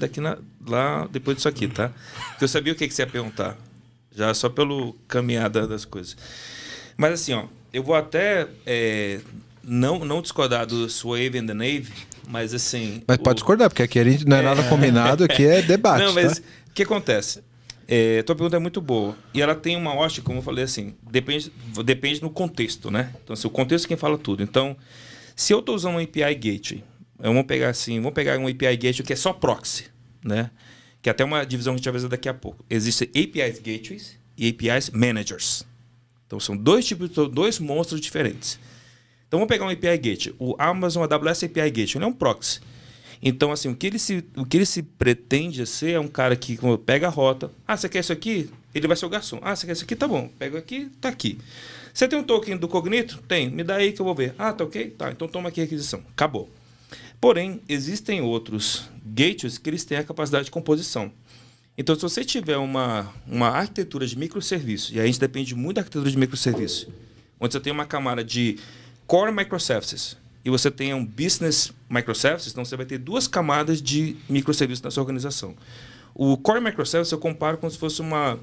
lá depois disso aqui, tá? Porque eu sabia o que você ia perguntar, já só pelo caminhada das coisas. Mas assim, eu vou até não discordar do Suave and the Navy, mas assim... Mas pode discordar, porque aqui a gente não é nada combinado, aqui é debate, Não, mas tá? o que acontece? Tua pergunta é muito boa. E ela tem uma ótica, como eu falei assim, depende no contexto, né? Então, assim, o contexto é quem fala tudo. Então, se eu estou usando um API Gateway, vamos pegar um API Gateway que é só proxy, né? Que é até uma divisão que a gente vai ver daqui a pouco. Existem APIs Gateways e APIs Managers. Então, são dois monstros diferentes. Então, vamos pegar um API Gateway. O Amazon AWS API Gateway, ele é um proxy. Então, assim, o que ele se pretende ser é um cara que pega a rota. Ah, você quer isso aqui? Ele vai ser o garçom. Ah, você quer isso aqui? Tá bom. Pega aqui, tá aqui. Você tem um token do Cognito? Tem. Me dá aí que eu vou ver. Ah, tá ok? Tá. Então, toma aqui a requisição. Acabou. Porém, existem outros gateways que eles têm a capacidade de composição. Então, se você tiver uma arquitetura de microserviço, e aí a gente depende muito da arquitetura de microserviço, onde você tem uma camada de core microservices, e você tem um business microservices, então você vai ter duas camadas de microserviços na sua organização. O core microservice eu comparo como se fosse uma...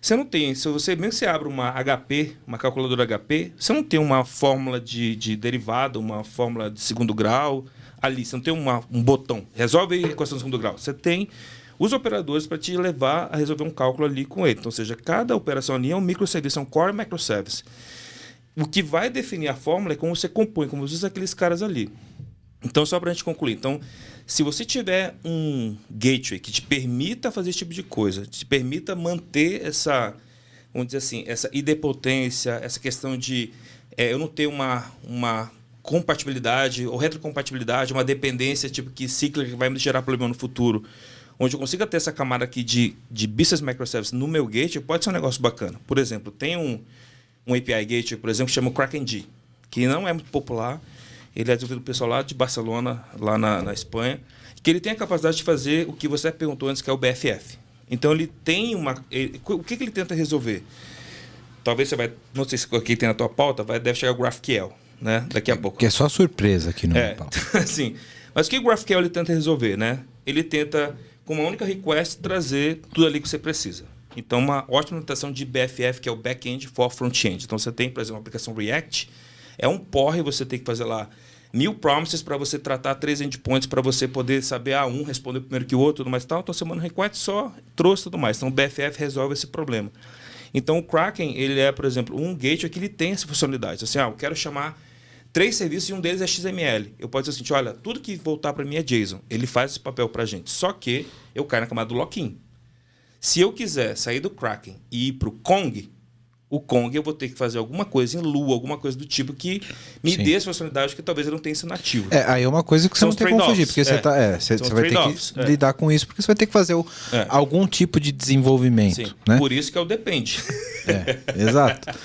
Você não tem, se você mesmo que você abre uma HP, uma calculadora HP, você não tem uma fórmula de derivada, uma fórmula de segundo grau ali, você não tem um botão, resolve a equação de segundo grau. Você tem os operadores para te levar a resolver um cálculo ali com ele. Então, ou seja, cada operação ali é um microserviço, é um core microservice. O que vai definir a fórmula é como você compõe, como você usa aqueles caras ali. Então, só para a gente concluir. Então, se você tiver um gateway que te permita fazer esse tipo de coisa, te permita manter essa, vamos dizer assim, essa idempotência, essa questão de eu não ter uma compatibilidade ou retrocompatibilidade, uma dependência tipo que cíclica que vai me gerar problema no futuro, onde eu consiga ter essa camada aqui de business microservice no meu gateway, pode ser um negócio bacana. Por exemplo, tem um API Gateway, por exemplo, que chama o KrakenG, que não é muito popular. Ele é desenvolvido pelo pessoal lá de Barcelona, lá na Espanha, que ele tem a capacidade de fazer o que você perguntou antes, que é o BFF. Então, ele tem o que ele tenta resolver? Talvez você vai... Não sei se aqui tem na tua pauta, deve chegar o GraphQL, né? Daqui a pouco. Que é só surpresa aqui no pauta. Sim. Mas o que o GraphQL ele tenta resolver, né? Ele tenta, com uma única request, trazer tudo ali que você precisa. Então, uma ótima implementação de BFF, que é o Back-end for Front-end. Então, você tem, por exemplo, uma aplicação React, é um porre, você tem que fazer lá 1000 promises para você tratar 3 endpoints, para você poder saber, um responder primeiro que o outro, tudo mais e tal. Então, você manda um request, só trouxe tudo mais. Então, o BFF resolve esse problema. Então, o Kraken, ele é, por exemplo, um gateway que ele tem essa funcionalidade. Assim, eu quero chamar 3 serviços e um deles é XML. Eu posso dizer assim, olha, tudo que voltar para mim é JSON. Ele faz esse papel para a gente. Só que eu caio na camada do lock-in. Se eu quiser sair do Kraken e ir para o Kong, o Kong eu vou ter que fazer alguma coisa em Lua, alguma coisa do tipo que me dê essa funcionalidade que talvez eu não tenha isso nativo. Aí é uma coisa que você não tem que confundir, porque você vai ter que lidar com isso, porque você vai ter que fazer algum tipo de desenvolvimento. Sim. Né? Por isso que é o depende. Exato.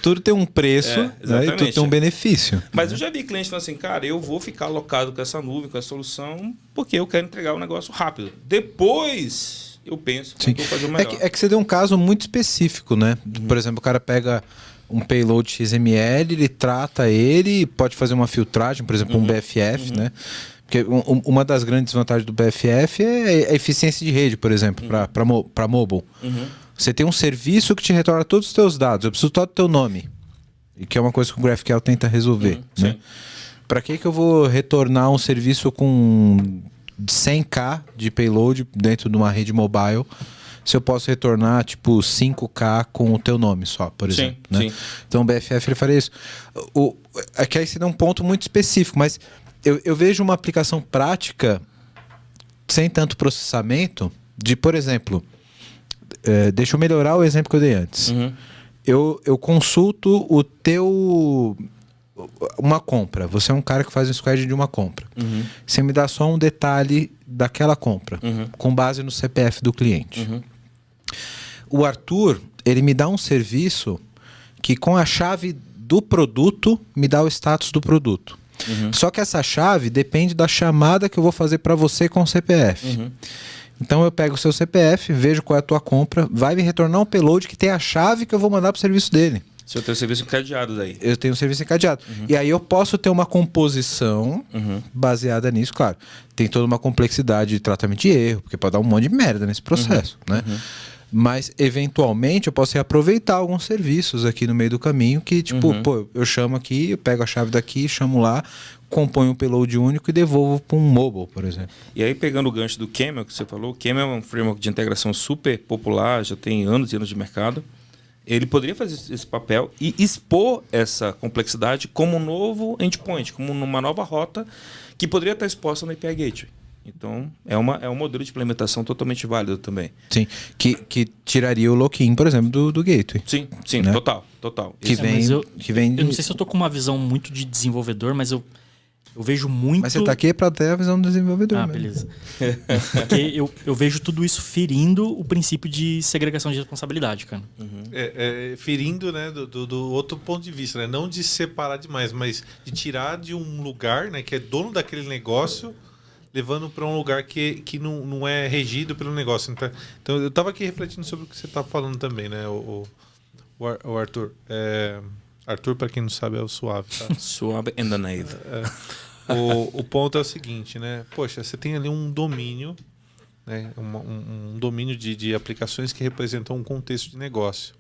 Tudo tem um preço, né, e tudo tem um benefício. Mas eu já vi clientes falando assim, cara, eu vou ficar alocado com essa nuvem, com essa solução, porque eu quero entregar o negócio rápido. Depois... eu penso que eu vou fazer o melhor. É que você deu um caso muito específico, né? Por exemplo, o cara pega um payload XML, ele trata ele, pode fazer uma filtragem, por exemplo, um BFF, né? Porque uma das grandes vantagens do BFF é a eficiência de rede, por exemplo, para mobile. Você tem um serviço que te retorna todos os teus dados. Eu preciso todo o teu nome. E que é uma coisa que o GraphQL tenta resolver. Né? Para que eu vou retornar um serviço com 100K de payload dentro de uma rede mobile, se eu posso retornar tipo 5K com o teu nome só, por exemplo. Né? Então o BFF ele faria isso. Aqui aí você dá um ponto muito específico, mas eu vejo uma aplicação prática sem tanto processamento de, por exemplo, deixa eu melhorar o exemplo que eu dei antes. Eu consulto o teu... uma compra. Você é um cara que faz um squad de uma compra. Você me dá só um detalhe daquela compra, com base no CPF do cliente. O Arthur, ele me dá um serviço que com a chave do produto, me dá o status do produto. Só que essa chave depende da chamada que eu vou fazer para você com o CPF. Então eu pego o seu CPF, vejo qual é a tua compra, vai me retornar um payload que tem a chave que eu vou mandar para o serviço dele. Se eu tenho serviço encadeado daí. Eu tenho um serviço encadeado. E aí eu posso ter uma composição baseada nisso, claro. Tem toda uma complexidade de tratamento de erro, porque pode dar um monte de merda nesse processo, né? Mas, eventualmente, eu posso reaproveitar alguns serviços aqui no meio do caminho que, tipo, pô, eu chamo aqui, eu pego a chave daqui, chamo lá, componho um payload único e devolvo para um mobile, por exemplo. E aí, pegando o gancho do Camel que você falou, o Camel é um framework de integração super popular, já tem anos e anos de mercado. Ele poderia fazer esse papel e expor essa complexidade como um novo endpoint, como uma nova rota que poderia estar exposta no API Gateway. Então, é um modelo de implementação totalmente válido também. Sim, que tiraria o lock-in, por exemplo, do gateway. Sim, Né? total. Que vem Eu não sei se eu tô com uma visão muito de desenvolvedor, mas eu vejo muito... Mas você tá aqui para ter a visão do desenvolvedor. Ah, mesmo. beleza. Porque eu vejo tudo isso ferindo o princípio de segregação de responsabilidade, cara. Ferindo, né, do outro ponto de vista, né? Não de separar demais, mas de tirar de um lugar, né, que é dono daquele negócio, levando para um lugar que não é regido pelo negócio. Então eu estava aqui refletindo sobre o que você está falando também, né, o Arthur. Arthur, para quem não sabe, é o Suave, tá? Suave and the nave. O ponto é o seguinte, né? Poxa, você tem ali um domínio, né? Um domínio de aplicações que representam um contexto de negócio.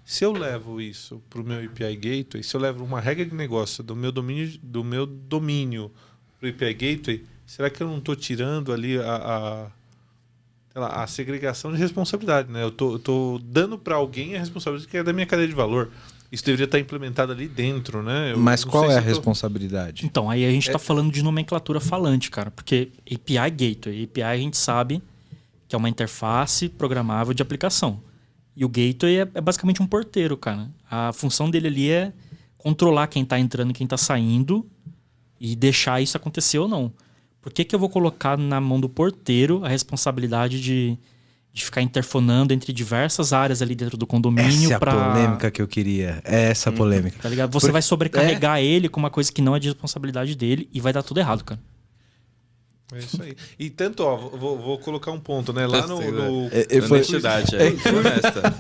Se eu levo isso para o meu API Gateway, se eu levo uma regra de negócio do meu domínio para o API Gateway, será que eu não estou tirando ali a segregação de responsabilidade, né? Eu tô dando para alguém a responsabilidade que é da minha cadeia de valor. Isso deveria estar implementado ali dentro, né? Mas qual é a responsabilidade? Então, aí a gente está falando de nomenclatura falante, cara. Porque API Gateway, API a gente sabe que é uma interface programável de aplicação. E o Gateway é basicamente um porteiro, cara. A função dele ali é controlar quem está entrando e quem está saindo e deixar isso acontecer ou não. Por que eu vou colocar na mão do porteiro a responsabilidade de ficar interfonando entre diversas áreas ali dentro do condomínio? Essa é a polêmica que eu queria. É essa a polêmica. Tá ligado? Você vai sobrecarregar ele com uma coisa que não é de responsabilidade dele e vai dar tudo errado, cara. É isso aí. E tanto, ó, vou colocar um ponto, né? Lá no Honestidade, honesta.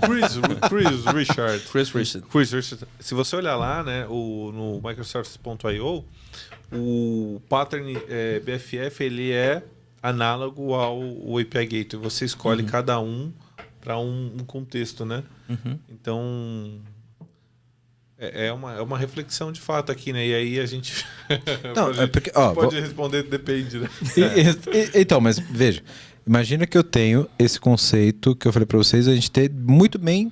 Chris Richard. Se você olhar lá, né, no Microsoft.io, o pattern BFF ele é análogo ao API Gateway. Você escolhe cada um para um contexto, né? Então é uma reflexão de fato aqui, né? E aí a gente pode responder depende, né? Então, mas veja, imagina que eu tenho esse conceito que eu falei para vocês, a gente ter muito bem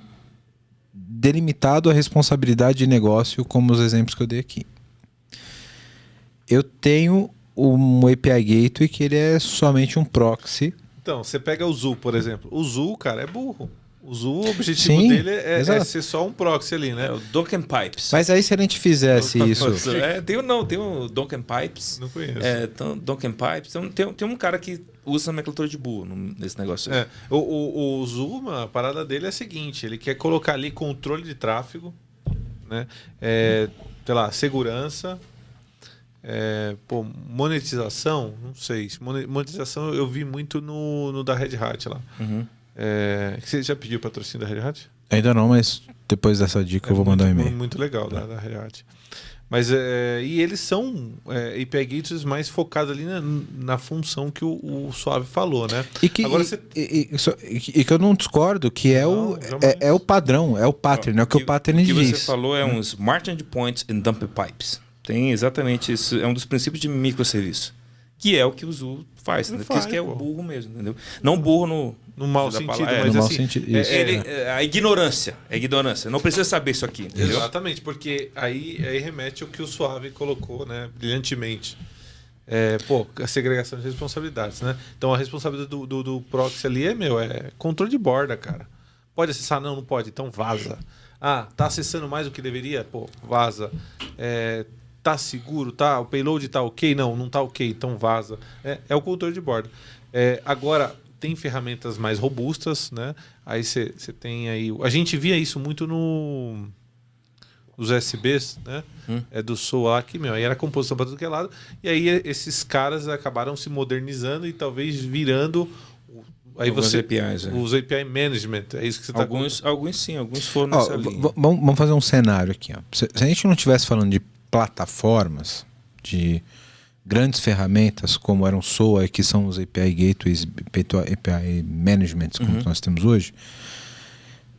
delimitado a responsabilidade de negócio, como os exemplos que eu dei aqui. Eu tenho um API Gateway que ele é somente um proxy. Então, você pega o Zoo, por exemplo. O Zoo, cara, é burro. O Zoo, o objetivo dele é ser só um proxy ali, né? É o Dokken Pipes. Mas aí se a gente fizesse isso... Tem o Dokken Pipes. Não conheço. Dokken Pipes. Tem um cara que usa nomenclatura de burro nesse negócio aí. O Zoo, a parada dele é a seguinte, ele quer colocar ali controle de tráfego, né? Sei lá, segurança... monetização, não sei. Monetização eu vi muito no da Red Hat lá. Você já pediu patrocínio da Red Hat? Ainda não, mas depois dessa dica eu vou mandar um e-mail. Muito legal da Red Hat. Mas, e eles são API Gateways mais focados ali na função que o Suave falou, né? E que eu não discordo, que é o padrão, é o pattern, é o que o pattern diz. O que você falou é um Smart Endpoints and Dump Pipes. Tem exatamente isso. É um dos princípios de microserviço. Que é o que o Zoo faz. Né? Que é o burro mesmo, entendeu? Não burro no mau sentido, mas no assim... sentido, a ignorância. É ignorância. Não precisa saber isso aqui, entendeu? Exatamente, porque aí remete ao que o Suave colocou, né, brilhantemente. A segregação de responsabilidades, né? Então a responsabilidade do proxy ali é controle de borda, cara. Pode acessar? Não pode. Então vaza. Tá acessando mais do que deveria? Vaza. Tá seguro? Tá? O payload tá ok? Não tá ok. Então vaza. É o controle de borda. Agora, tem ferramentas mais robustas, né? Aí você tem aí... A gente via isso muito nos USBs, né? Do Soul aqui, aí era composição para tudo que é lado. E aí esses caras acabaram se modernizando e talvez virando... Aí alguns APIs, os API Management, é isso que você está... Alguns sim, alguns foram nessa linha. Vamos fazer um cenário aqui. Ó. Se a gente não estivesse falando de plataformas, de grandes ferramentas como eram SOA, que são os API Gateways, API Management, como nós temos hoje,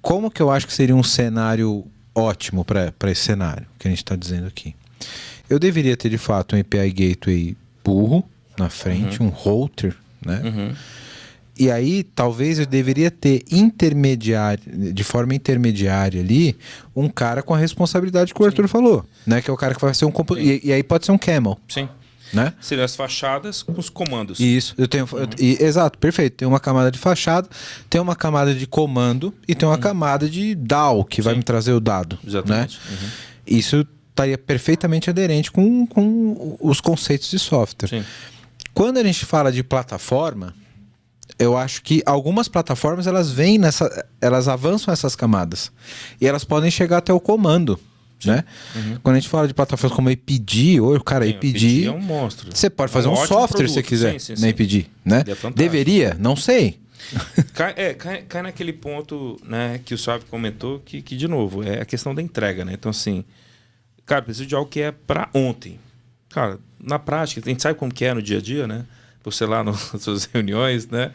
como que eu acho que seria um cenário ótimo para esse cenário que a gente está dizendo aqui? Eu deveria ter, de fato, um API Gateway burro na frente, um router, né? E aí, talvez eu deveria ter de forma intermediária ali, um cara com a responsabilidade que o Arthur falou, né? Que é o cara que vai ser um... E aí pode ser um camel. Sim. Né? Seriam as fachadas com os comandos. Isso, exato, perfeito. Tem uma camada de fachada, tem uma camada de comando e tem uma camada de DAO, que vai me trazer o dado. Exatamente. Né? Isso estaria perfeitamente aderente com os conceitos de software. Sim. Quando a gente fala de plataforma, eu acho que algumas plataformas elas avançam essas camadas e elas podem chegar até o comando. Né? Quando a gente fala de plataformas como APD, hoje, cara, APD é um monstro. Você pode fazer um software se você quiser na APD, né? Deveria? Não sei. Cai naquele ponto, né, que o Suave comentou, que, de novo, é a questão da entrega, né? Então, assim, cara, preciso de algo que é para ontem. Cara, na prática, a gente sabe como que é no dia a dia, né? Você lá nas suas reuniões, né?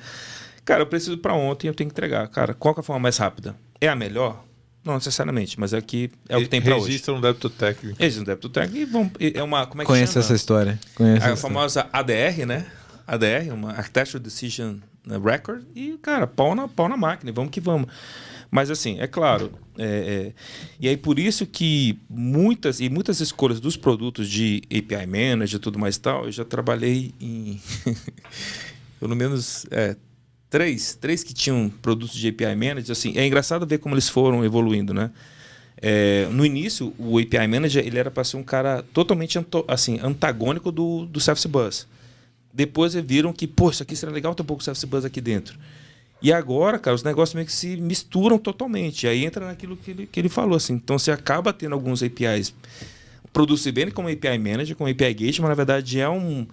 Cara, eu preciso para ontem, eu tenho que entregar. Cara, qual que é a forma mais rápida? É a melhor? Não necessariamente, mas aqui é o que tem para hoje. Registra um débito técnico. Registra um débito técnico e é uma... Como é que Conheço chama? essa história. A famosa ADR, né? ADR, uma Architectural Decision Record. E, cara, pau na máquina, vamos que vamos. Mas, assim, é claro. E aí, por isso que muitas escolhas dos produtos de API Manager e tudo mais e tal, eu já trabalhei em... pelo menos... Três que tinham produtos de API Manager, assim, é engraçado ver como eles foram evoluindo, né? No início, o API Manager ele era para ser um cara totalmente antagônico do Service Bus. Depois eles viram que, pô, isso aqui seria legal ter um pouco de Service Bus aqui dentro. E agora, cara, os negócios meio que se misturam totalmente. Aí entra naquilo que ele falou, assim. Então, você acaba tendo alguns APIs produtos bem como API Manager, como API Gate, mas na verdade é um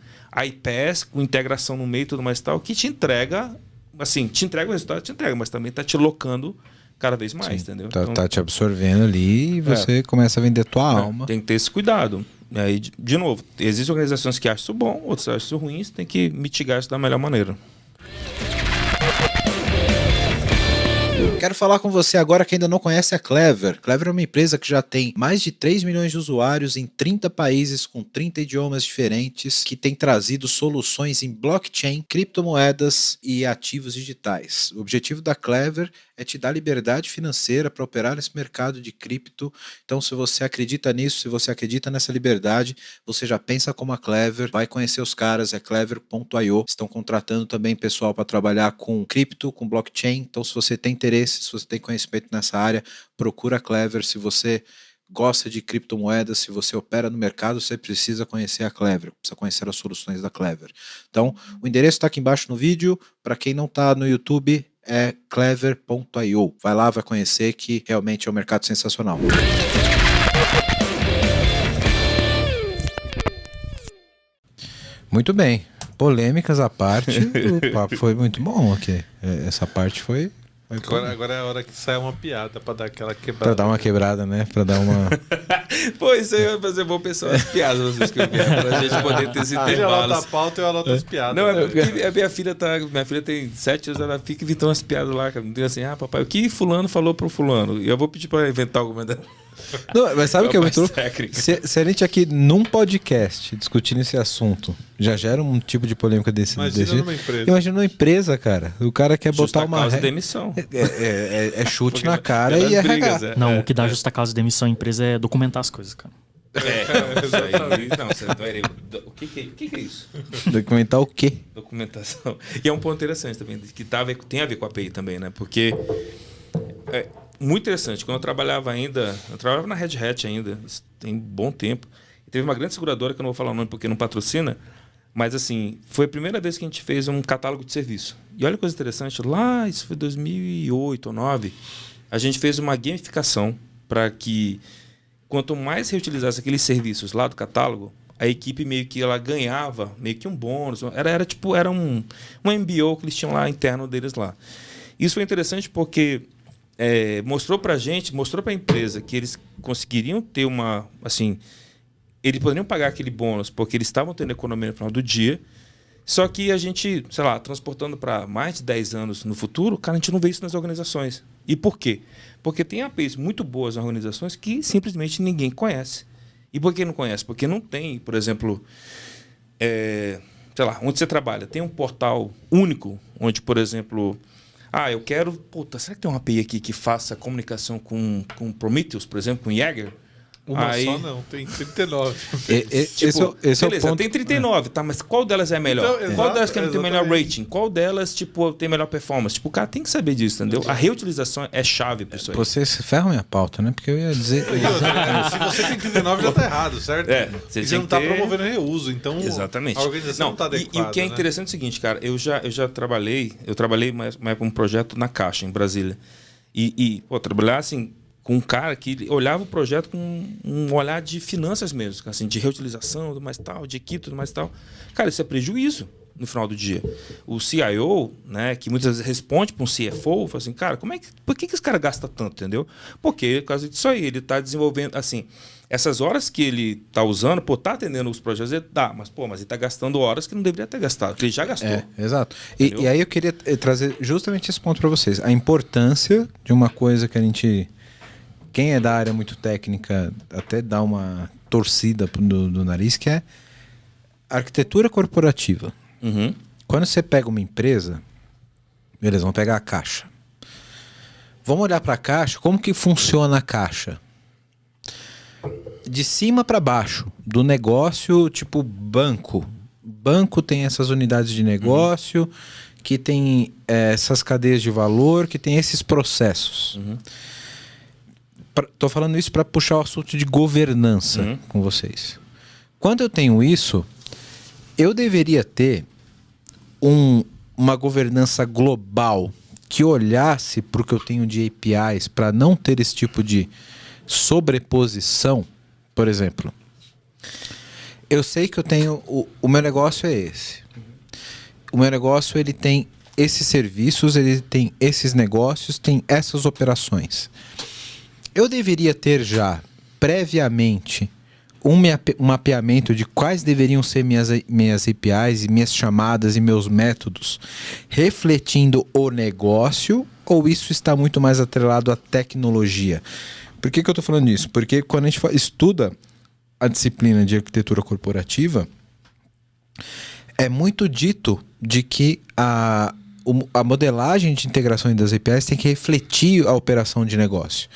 iPaaS com integração no meio e tudo mais e tal, que te entrega... Assim, te entrega o resultado, mas também está te locando cada vez mais, entendeu? Tá te absorvendo ali e você começa a vender tua alma. Tem que ter esse cuidado. Aí, de novo, existem organizações que acham isso bom, outras acham isso ruim, você tem que mitigar isso da melhor maneira. Quero falar com você agora que ainda não conhece a Clever. Clever é uma empresa que já tem mais de 3 milhões de usuários em 30 países com 30 idiomas diferentes, que tem trazido soluções em blockchain, criptomoedas e ativos digitais. O objetivo da Clever é te dar liberdade financeira para operar nesse mercado de cripto. Então, se você acredita nisso, se você acredita nessa liberdade, você já pensa como a Clever, vai conhecer os caras, é clever.io. Estão contratando também pessoal para trabalhar com cripto, com blockchain. Então, se você tem interesse, se você tem conhecimento nessa área, procura a Clever. Se você gosta de criptomoedas, se você opera no mercado, você precisa conhecer a Clever, precisa conhecer as soluções da Clever. Então, o endereço está aqui embaixo no vídeo. Para quem não está no YouTube, é clever.io. Vai lá, vai conhecer, que realmente é um mercado sensacional. Muito bem. Polêmicas à parte, o papo foi muito bom aqui. Essa parte foi Agora é a hora que sai uma piada pra dar aquela quebrada. Pra dar uma quebrada, né? Pra dar uma... Pô, isso aí vai fazer bom pessoal as piadas vocês que vieram, pra gente poder ter esse Ele intervalo. anota a pauta e eu anoto as piadas. Não, a minha filha tem 7 anos, ela fica inventando as piadas lá, cara. Assim, papai, o que fulano falou pro fulano? E eu vou pedir pra inventar alguma dela. Não, mas sabe o que é muito... técnico. Se a gente aqui num podcast discutindo esse assunto já gera um tipo de polêmica desse... Imagina numa empresa. Imagina numa empresa, cara. O cara quer botar uma... Justa causa de demissão. É chute na cara e é brigas, Não, o que dá justa causa de demissão em empresa é documentar as coisas, cara. O que é isso? Documentar o quê? Documentação. E é um ponto interessante também, que tem a ver com a API também, né? Porque é muito interessante. Quando eu trabalhava na Red Hat ainda, tem bom tempo. E teve uma grande seguradora, que eu não vou falar o nome porque não patrocina, mas assim, foi a primeira vez que a gente fez um catálogo de serviço. E olha que coisa interessante, lá, isso foi 2008 ou 2009, a gente fez uma gamificação para que quanto mais reutilizasse aqueles serviços lá do catálogo, a equipe meio que ela ganhava meio que um bônus. Era um MBO que eles tinham lá interno deles lá. Isso foi interessante porque mostrou para a empresa que eles conseguiriam ter eles poderiam pagar aquele bônus porque eles estavam tendo economia no final do dia. Só que a gente, sei lá, transportando para mais de 10 anos no futuro, cara, a gente não vê isso nas organizações. E por quê? Porque tem APIs muito boas nas organizações que simplesmente ninguém conhece. E por que não conhece? Porque não tem, por exemplo, sei lá, onde você trabalha, tem um portal único, onde, por exemplo, eu quero, será que tem uma API aqui que faça comunicação com Prometheus, por exemplo, com Jaeger? Uma só não, tem 39. Esse é o ponto. Tem 39, tá? Mas qual delas é a melhor? Então, qual delas tem o melhor rating? Qual delas, tem melhor performance? O cara tem que saber disso, entendeu? A reutilização é chave pra isso aí. Você ferra minha pauta, né? Porque eu ia dizer... Se você tem 39, já tá errado, certo? Você não tá promovendo reuso, então exatamente. A organização não tá adequada. E o que é interessante é o seguinte, cara, eu já trabalhei mais com um projeto na Caixa, em Brasília. Trabalhar assim... com um cara que olhava o projeto com um olhar de finanças mesmo, assim, de reutilização, tudo mais tal, de equipe, tudo mais tal. Cara, isso é prejuízo no final do dia. O CIO, né, que muitas vezes responde para um CFO, fala assim, cara, por que esse cara gasta tanto, entendeu? Porque, por causa disso aí, ele está desenvolvendo, assim, essas horas que ele está usando, tá atendendo os projetos, ele dá, mas ele está gastando horas que não deveria ter gastado, que ele já gastou. Exato. E aí eu queria trazer justamente esse ponto para vocês. A importância de uma coisa que a gente... Quem é da área muito técnica até dá uma torcida do nariz, que é arquitetura corporativa. Uhum. Quando você pega uma empresa, beleza, vamos pegar a Caixa. Vamos olhar para a Caixa, como que funciona a Caixa? De cima para baixo, do negócio tipo banco. Banco tem essas unidades de negócio, que tem essas cadeias de valor, que tem esses processos. Uhum. Tô falando isso para puxar o assunto de governança com vocês. Quando eu tenho isso, eu deveria ter uma governança global que olhasse para o que eu tenho de APIs para não ter esse tipo de sobreposição. Por exemplo, eu sei que eu tenho... O meu negócio é esse. O meu negócio ele tem esses serviços, ele tem esses negócios, tem essas operações. Eu deveria ter já, previamente, um mapeamento de quais deveriam ser minhas APIs e minhas chamadas e meus métodos, refletindo o negócio, ou isso está muito mais atrelado à tecnologia? Por que eu estou falando isso? Porque quando a gente estuda a disciplina de arquitetura corporativa, é muito dito de que a modelagem de integração das APIs tem que refletir a operação de negócio.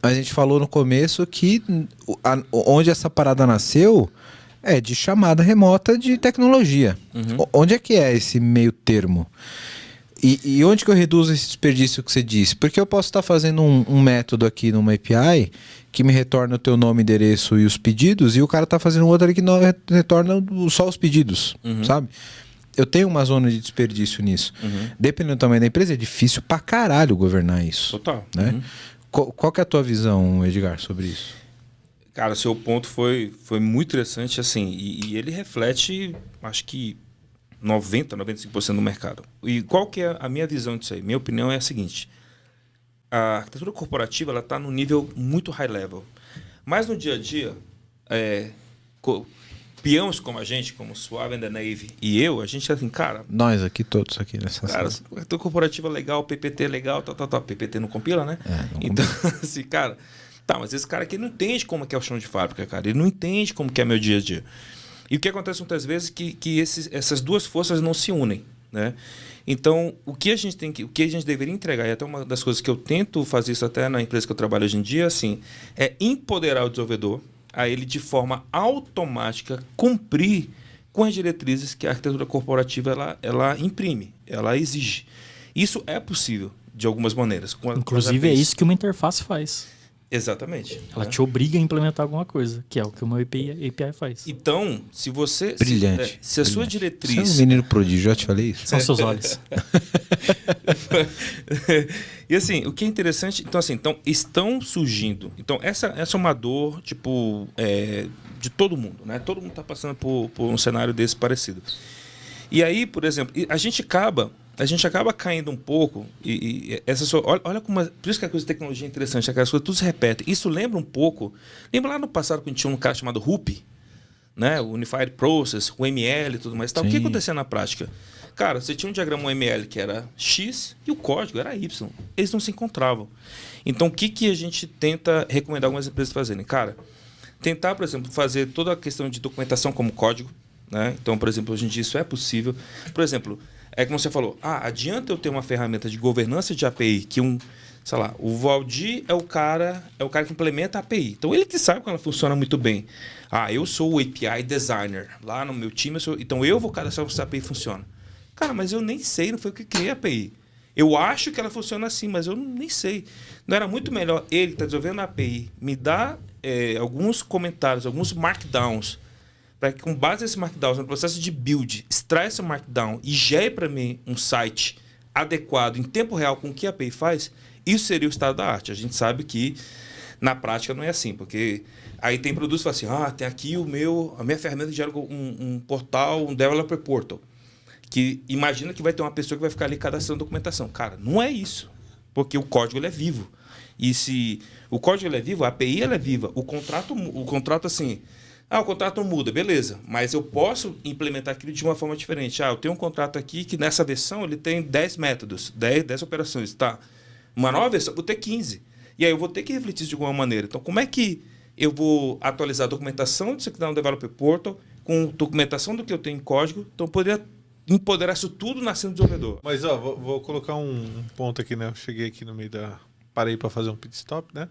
A gente falou no começo que onde essa parada nasceu é de chamada remota de tecnologia. Onde é que é esse meio termo? E onde que eu reduzo esse desperdício que você disse? Porque eu posso estar fazendo um método aqui numa API que me retorna o teu nome, endereço e os pedidos, e o cara está fazendo outro ali que não retorna só os pedidos, sabe? Eu tenho uma zona de desperdício nisso. Dependendo do tamanho da empresa, é difícil pra caralho governar isso. Total. Né? Qual que é a tua visão, Edgar, sobre isso? Cara, seu ponto foi muito interessante, assim, e ele reflete, acho que 95% do mercado. E qual que é a minha visão disso aí? Minha opinião é a seguinte: a arquitetura corporativa ela está num nível muito high level, mas no dia a dia, peões como a gente, como o Suave and the Navy e eu, a gente assim, cara... Nós aqui, todos aqui nessa sala. Arquitetura corporativa legal, PPT legal, PPT não compila, né? Então, assim, cara... Tá, mas esse cara aqui não entende como é o chão de fábrica, cara. Ele não entende como que é meu dia a dia. E o que acontece muitas vezes é que essas duas forças não se unem, né? Então, o que a gente deveria entregar, e até uma das coisas que eu tento fazer isso até na empresa que eu trabalho hoje em dia, assim, é empoderar o desenvolvedor a ele, de forma automática, cumprir com as diretrizes que a arquitetura corporativa ela imprime, ela exige. Isso é possível, de algumas maneiras. Inclusive, é isso que uma interface faz. Exatamente. Ela te obriga a implementar alguma coisa, que é o que uma API faz. Então, se você... Brilhante. Se a sua diretriz... Você é um menino prodígio, já te falei isso? São seus olhos. E assim, o que é interessante... Então, estão surgindo... Então, essa é uma dor, tipo, de todo mundo, né? Todo mundo está passando por um cenário desse parecido. E aí, por exemplo, a gente acaba a gente acaba caindo um pouco e olha como... Por isso que a coisa de tecnologia é interessante, aquelas coisas tudo se repete. Isso lembra um pouco... Lembra lá no passado quando tinha um cara chamado RUP, né? O Unified Process, o ML e tudo mais. Tal. O que acontecia na prática? Cara, você tinha um diagrama UML que era X e o código era Y. Eles não se encontravam. Então, o que a gente tenta recomendar algumas empresas fazerem? Cara, tentar, por exemplo, fazer toda a questão de documentação como código, né? Então, por exemplo, hoje em dia isso é possível. Por exemplo, é como você falou, adianta eu ter uma ferramenta de governança de API que sei lá, o Valdir é o cara que implementa a API. Então, ele que sabe que ela funciona muito bem. Eu sou o API designer. Lá no meu time, então eu vou cadastrar se a API funciona. Cara, mas eu nem sei, não foi o que criei a API. Eu acho que ela funciona assim, mas eu nem sei. Não era muito melhor ele que está desenvolvendo a API me dar alguns comentários, alguns markdowns, para que com base nesse markdowns, no processo de build, extraia esse markdown e gere para mim um site adequado em tempo real com o que a API faz, isso seria o estado da arte. A gente sabe que na prática não é assim, porque aí tem produtos que falam assim, tem aqui a minha ferramenta gera um portal, um developer portal. Que imagina que vai ter uma pessoa que vai ficar ali cadastrando documentação. Cara, não é isso. Porque o código ele é vivo. E se o código ele é vivo, a API ela é viva. O contrato assim... o contrato não muda, beleza. Mas eu posso implementar aquilo de uma forma diferente. Eu tenho um contrato aqui que nessa versão ele tem 10 métodos, 10 operações. Tá? Uma nova versão, vou ter 15. E aí eu vou ter que refletir isso de alguma maneira. Então, como é que eu vou atualizar a documentação disso aqui no Developer Portal com documentação do que eu tenho em código? Então, eu poderia empoderar isso tudo nascendo do desenvolvedor. Mas, vou colocar um ponto aqui, né? Eu cheguei aqui no meio parei para fazer um pit stop, né?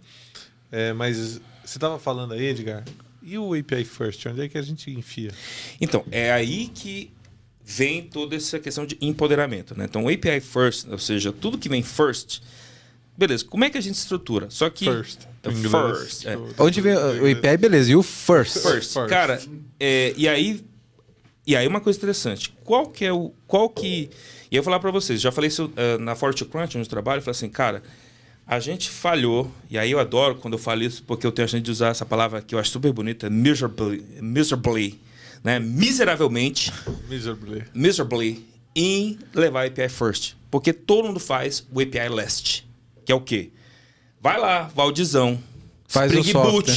Mas você estava falando aí, Edgar, e o API First? Onde é que a gente enfia? Então, é aí que vem toda essa questão de empoderamento, né? Então, o API First, ou seja, tudo que vem first, beleza, como é que a gente estrutura? Só que... First. Onde vem o API, beleza, e o first? First. Cara, e aí uma coisa interessante, e eu vou falar para vocês, já falei isso na Forte Crunch, onde eu trabalho, eu falei assim, cara, a gente falhou, e aí eu adoro quando eu falo isso, porque eu tenho a chance de usar essa palavra que eu acho super bonita, miserably, né? Miseravelmente, em levar a API First. Porque todo mundo faz o API Last, que é o quê? Vai lá, Valdizão, faz Spring Boot,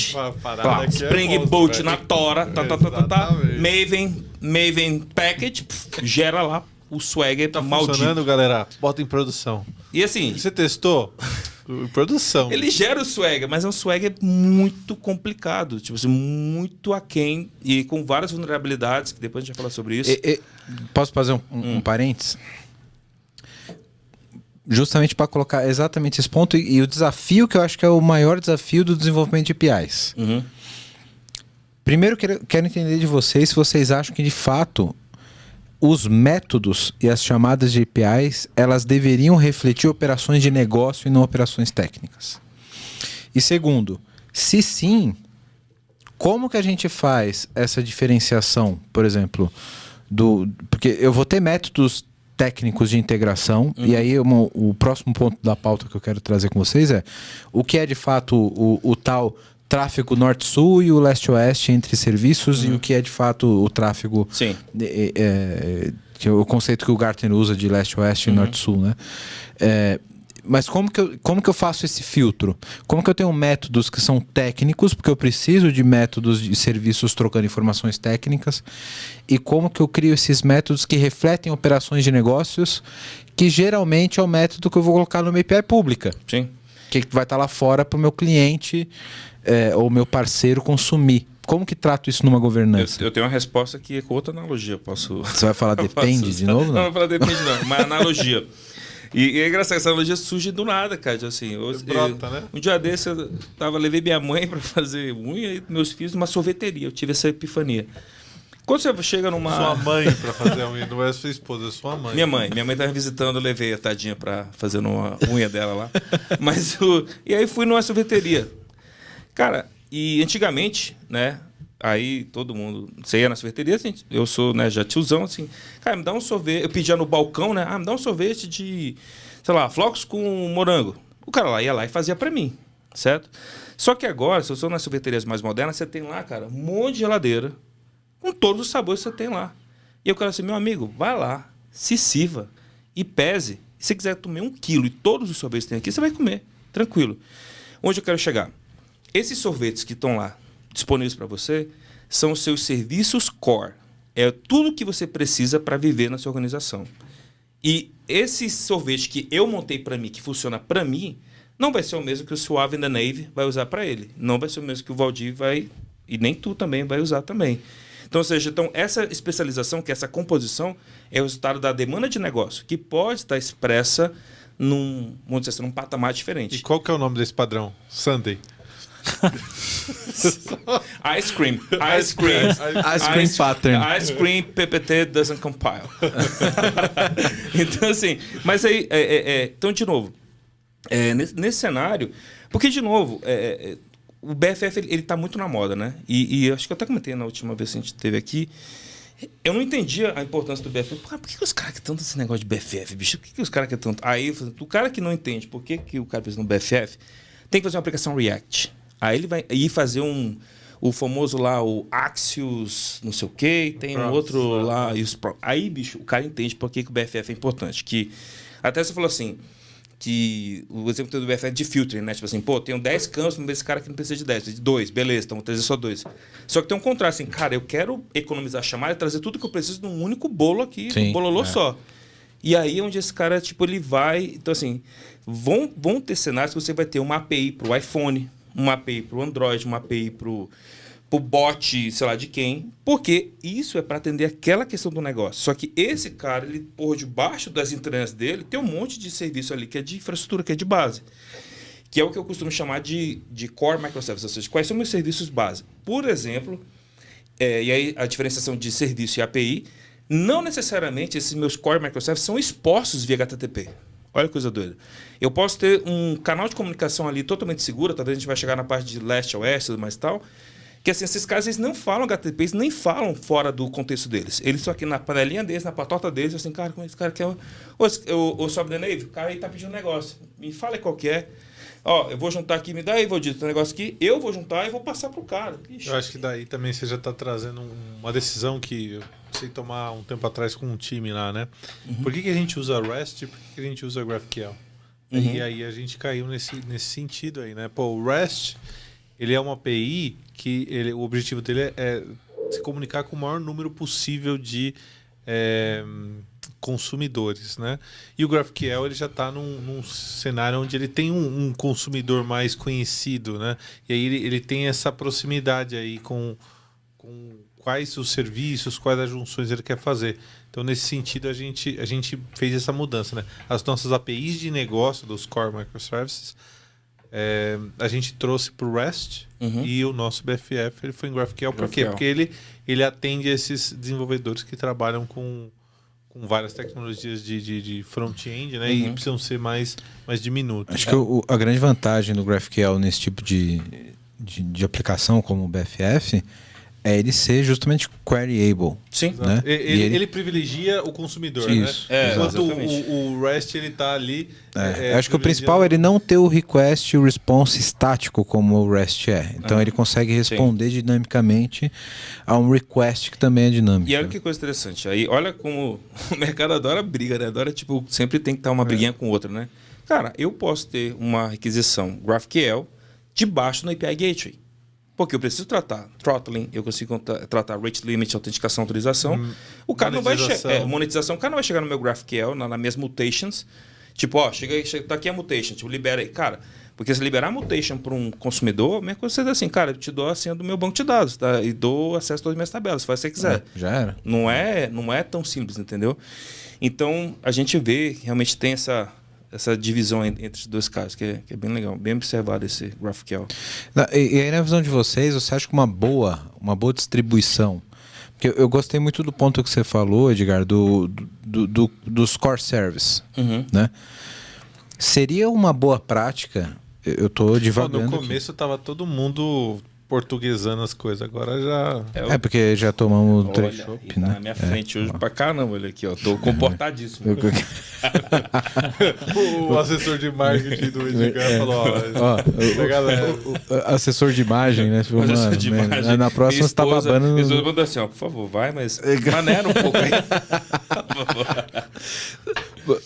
Spring Boot na Tora, Maven Package, gera lá o Swagger maldito. Funcionando, galera? Bota em produção. E assim... Você testou? Em produção. Ele gera o Swagger, mas é um Swagger muito complicado. Tipo assim, muito aquém e com várias vulnerabilidades, que depois a gente vai falar sobre isso. Posso fazer um parênteses? Justamente para colocar exatamente esse ponto e o desafio que eu acho que é o maior desafio do desenvolvimento de APIs. Primeiro, quero entender de vocês se vocês acham que, de fato, os métodos e as chamadas de APIs, elas deveriam refletir operações de negócio e não operações técnicas. E segundo, se sim, como que a gente faz essa diferenciação, por exemplo, porque eu vou ter métodos técnicos de integração, e aí o próximo ponto da pauta que eu quero trazer com vocês é o que é de fato o tal tráfego norte-sul e o leste-oeste entre serviços e o que é de fato o tráfego... Sim. Que é o conceito que o Gartner usa de leste-oeste e norte-sul, né? Mas como que eu faço esse filtro? Como que eu tenho métodos que são técnicos, porque eu preciso de métodos de serviços trocando informações técnicas, e como que eu crio esses métodos que refletem operações de negócios, que geralmente é o método que eu vou colocar numa API pública. Sim. Que vai estar lá fora para o meu cliente ou meu parceiro consumir. Como que trato isso numa governança? Eu tenho uma resposta que com outra analogia. Você vai falar depende de novo? Não, não vou falar depende não, uma analogia. E é engraçado, essa analogia surge do nada, cara. Assim, brota, né? Um dia desse eu levei minha mãe para fazer unha e meus filhos numa sorveteria. Eu tive essa epifania. Quando você chega numa... Sua mãe para fazer a unha, não é sua esposa, é sua mãe. Minha mãe estava visitando, eu levei a tadinha para fazer uma unha dela lá. E aí fui numa sorveteria. Cara, e antigamente, né? Aí todo mundo... Você ia na sorveteria, assim, eu sou, né, já tiozão, assim... Cara, me dá um sorvete... Eu pedia no balcão, né? Me dá um sorvete de... Sei lá, flocos com morango. O cara lá ia lá e fazia pra mim, certo? Só que agora, se eu sou nas sorveterias mais modernas, você tem lá, cara, um monte de geladeira com todos os sabores que você tem lá. E eu quero assim, meu amigo, vai lá, se sirva e pese. Se você quiser comer 1 quilo e todos os sorvetes que tem aqui, você vai comer, tranquilo. Onde eu quero chegar? Esses sorvetes que estão lá disponíveis para você são os seus serviços core. É tudo que você precisa para viver na sua organização. E esse sorvete que eu montei para mim, que funciona para mim, não vai ser o mesmo que o Suave and the Navy vai usar para ele. Não vai ser o mesmo que o Valdir vai... E nem tu também vai usar também. Então, ou seja, essa especialização, que é essa composição, é o resultado da demanda de negócio, que pode estar expressa vamos dizer assim, num patamar diferente. E qual que é o nome desse padrão? Sunday. Ice cream. Ice cream pattern. Ice cream PPT doesn't compile. Então, assim, mas aí, então, de novo, nesse cenário, porque, de novo, o BFF ele tá muito na moda, né? E acho que eu até comentei na última vez que a gente esteve aqui. Eu não entendia a importância do BFF. Por que os caras querem tanto esse negócio de BFF, bicho? Por que os caras querem tanto? Aí, o cara que não entende por que o cara precisa no BFF, tem que fazer uma aplicação React. Aí ele vai ir fazer o famoso lá, o Axios, não sei o quê, tem um outro lá. Aí, bicho, o cara entende por que o BFF é importante. Que até você falou assim, que o exemplo do BFF é de filtering, né? Tipo assim, pô, tenho 10 campos, mas esse cara aqui não precisa de 10, precisa de 2, beleza, então vou trazer só 2. Só que tem um contraste, assim, cara, eu quero economizar a chamada e trazer tudo que eu preciso num único bolo aqui, Sim, um bololô só. E aí onde esse cara, tipo, ele vai... Então, assim, vão ter cenários que você vai ter uma API pro iPhone, uma API pro Android, uma API pro bot, sei lá de quem, porque isso é para atender aquela questão do negócio. Só que esse cara, ele, por debaixo das entranhas dele, tem um monte de serviço ali que é de infraestrutura, que é de base. Que é o que eu costumo chamar de core microservices, ou seja, quais são meus serviços base. Por exemplo, e aí a diferenciação de serviço e API, não necessariamente esses meus core microservices são expostos via HTTP. Olha que coisa doida. Eu posso ter um canal de comunicação ali totalmente seguro, talvez a gente vai chegar na parte de leste a oeste e tudo mais e tal, que assim, esses caras eles não falam HTTP, eles nem falam fora do contexto deles. Eles estão aqui na panelinha deles, na patota deles, assim, cara, como esse cara quer... Ô, Sobe the Navy, o cara aí tá pedindo um negócio. Me fala qual que é. Ó, eu vou juntar aqui, me dá aí, Valdir, tem um negócio aqui, eu vou juntar e vou passar pro cara. Ixi. Eu acho que daí também você já está trazendo uma decisão que eu sei tomar um tempo atrás com um time lá, né? Por que a gente usa REST e por que a gente usa GraphQL? E aí a gente caiu nesse sentido aí, né? Pô, o REST, ele é uma API que o objetivo dele é se comunicar com o maior número possível de consumidores, né? E o GraphQL ele já está num cenário onde ele tem um consumidor mais conhecido, né? E aí ele tem essa proximidade aí com quais os serviços, quais as junções ele quer fazer. Então, nesse sentido, a gente fez essa mudança, né? As nossas APIs de negócio dos Core Microservices, a gente trouxe para o REST e o nosso BFF ele foi em GraphQL. Por quê? Porque ele atende esses desenvolvedores que trabalham com várias tecnologias de front-end, né? E precisam ser mais diminutos. Acho que a grande vantagem do GraphQL nesse tipo de aplicação como o BFF é ele ser justamente queryable. Sim. Né? Ele privilegia o consumidor, isso, né? Enquanto o REST ele está ali... acho que o principal é ele não ter o request e o response estático como o REST é. Então ele consegue responder dinamicamente a um request que também é dinâmico. E olha que coisa interessante. Aí, olha como o mercado adora briga, né? Adora, tipo, sempre tem que estar uma briguinha com o outro, né? Cara, eu posso ter uma requisição GraphQL debaixo do API Gateway. Porque eu preciso tratar throttling, eu consigo tratar rate limit, autenticação, autorização. O cara não vai chegar. Monetização, o cara não vai chegar no meu GraphQL, nas minhas mutations. Tipo, ó, tá aqui a mutation, tipo, libera aí. Cara, porque se liberar a mutation para um consumidor, a minha coisa é assim, cara, eu te dou a senha do meu banco de dados, tá? E dou acesso a todas as minhas tabelas, faz o que você quiser. Já era. Não é tão simples, entendeu? Então, a gente vê que realmente tem essa divisão entre os dois casos, que é bem legal, bem observado esse GraphQL. E aí, na visão de vocês, você acha que uma boa distribuição... Porque eu gostei muito do ponto que você falou, Edgar, dos core service, né? Seria uma boa prática, eu estou divagando no começo estava todo mundo portuguesando as coisas, agora já... porque já tomamos o três chopp, né? Na minha frente hoje pra caramba, olha aqui, ó. Tô comportadíssimo. O assessor de marketing do Edgar falou, assessor de imagem, né? Tipo, assessor de imagem. Na próxima você tá babando... Minha esposa mandou assim, ó, por favor, vai, mas maneira um pouco aí.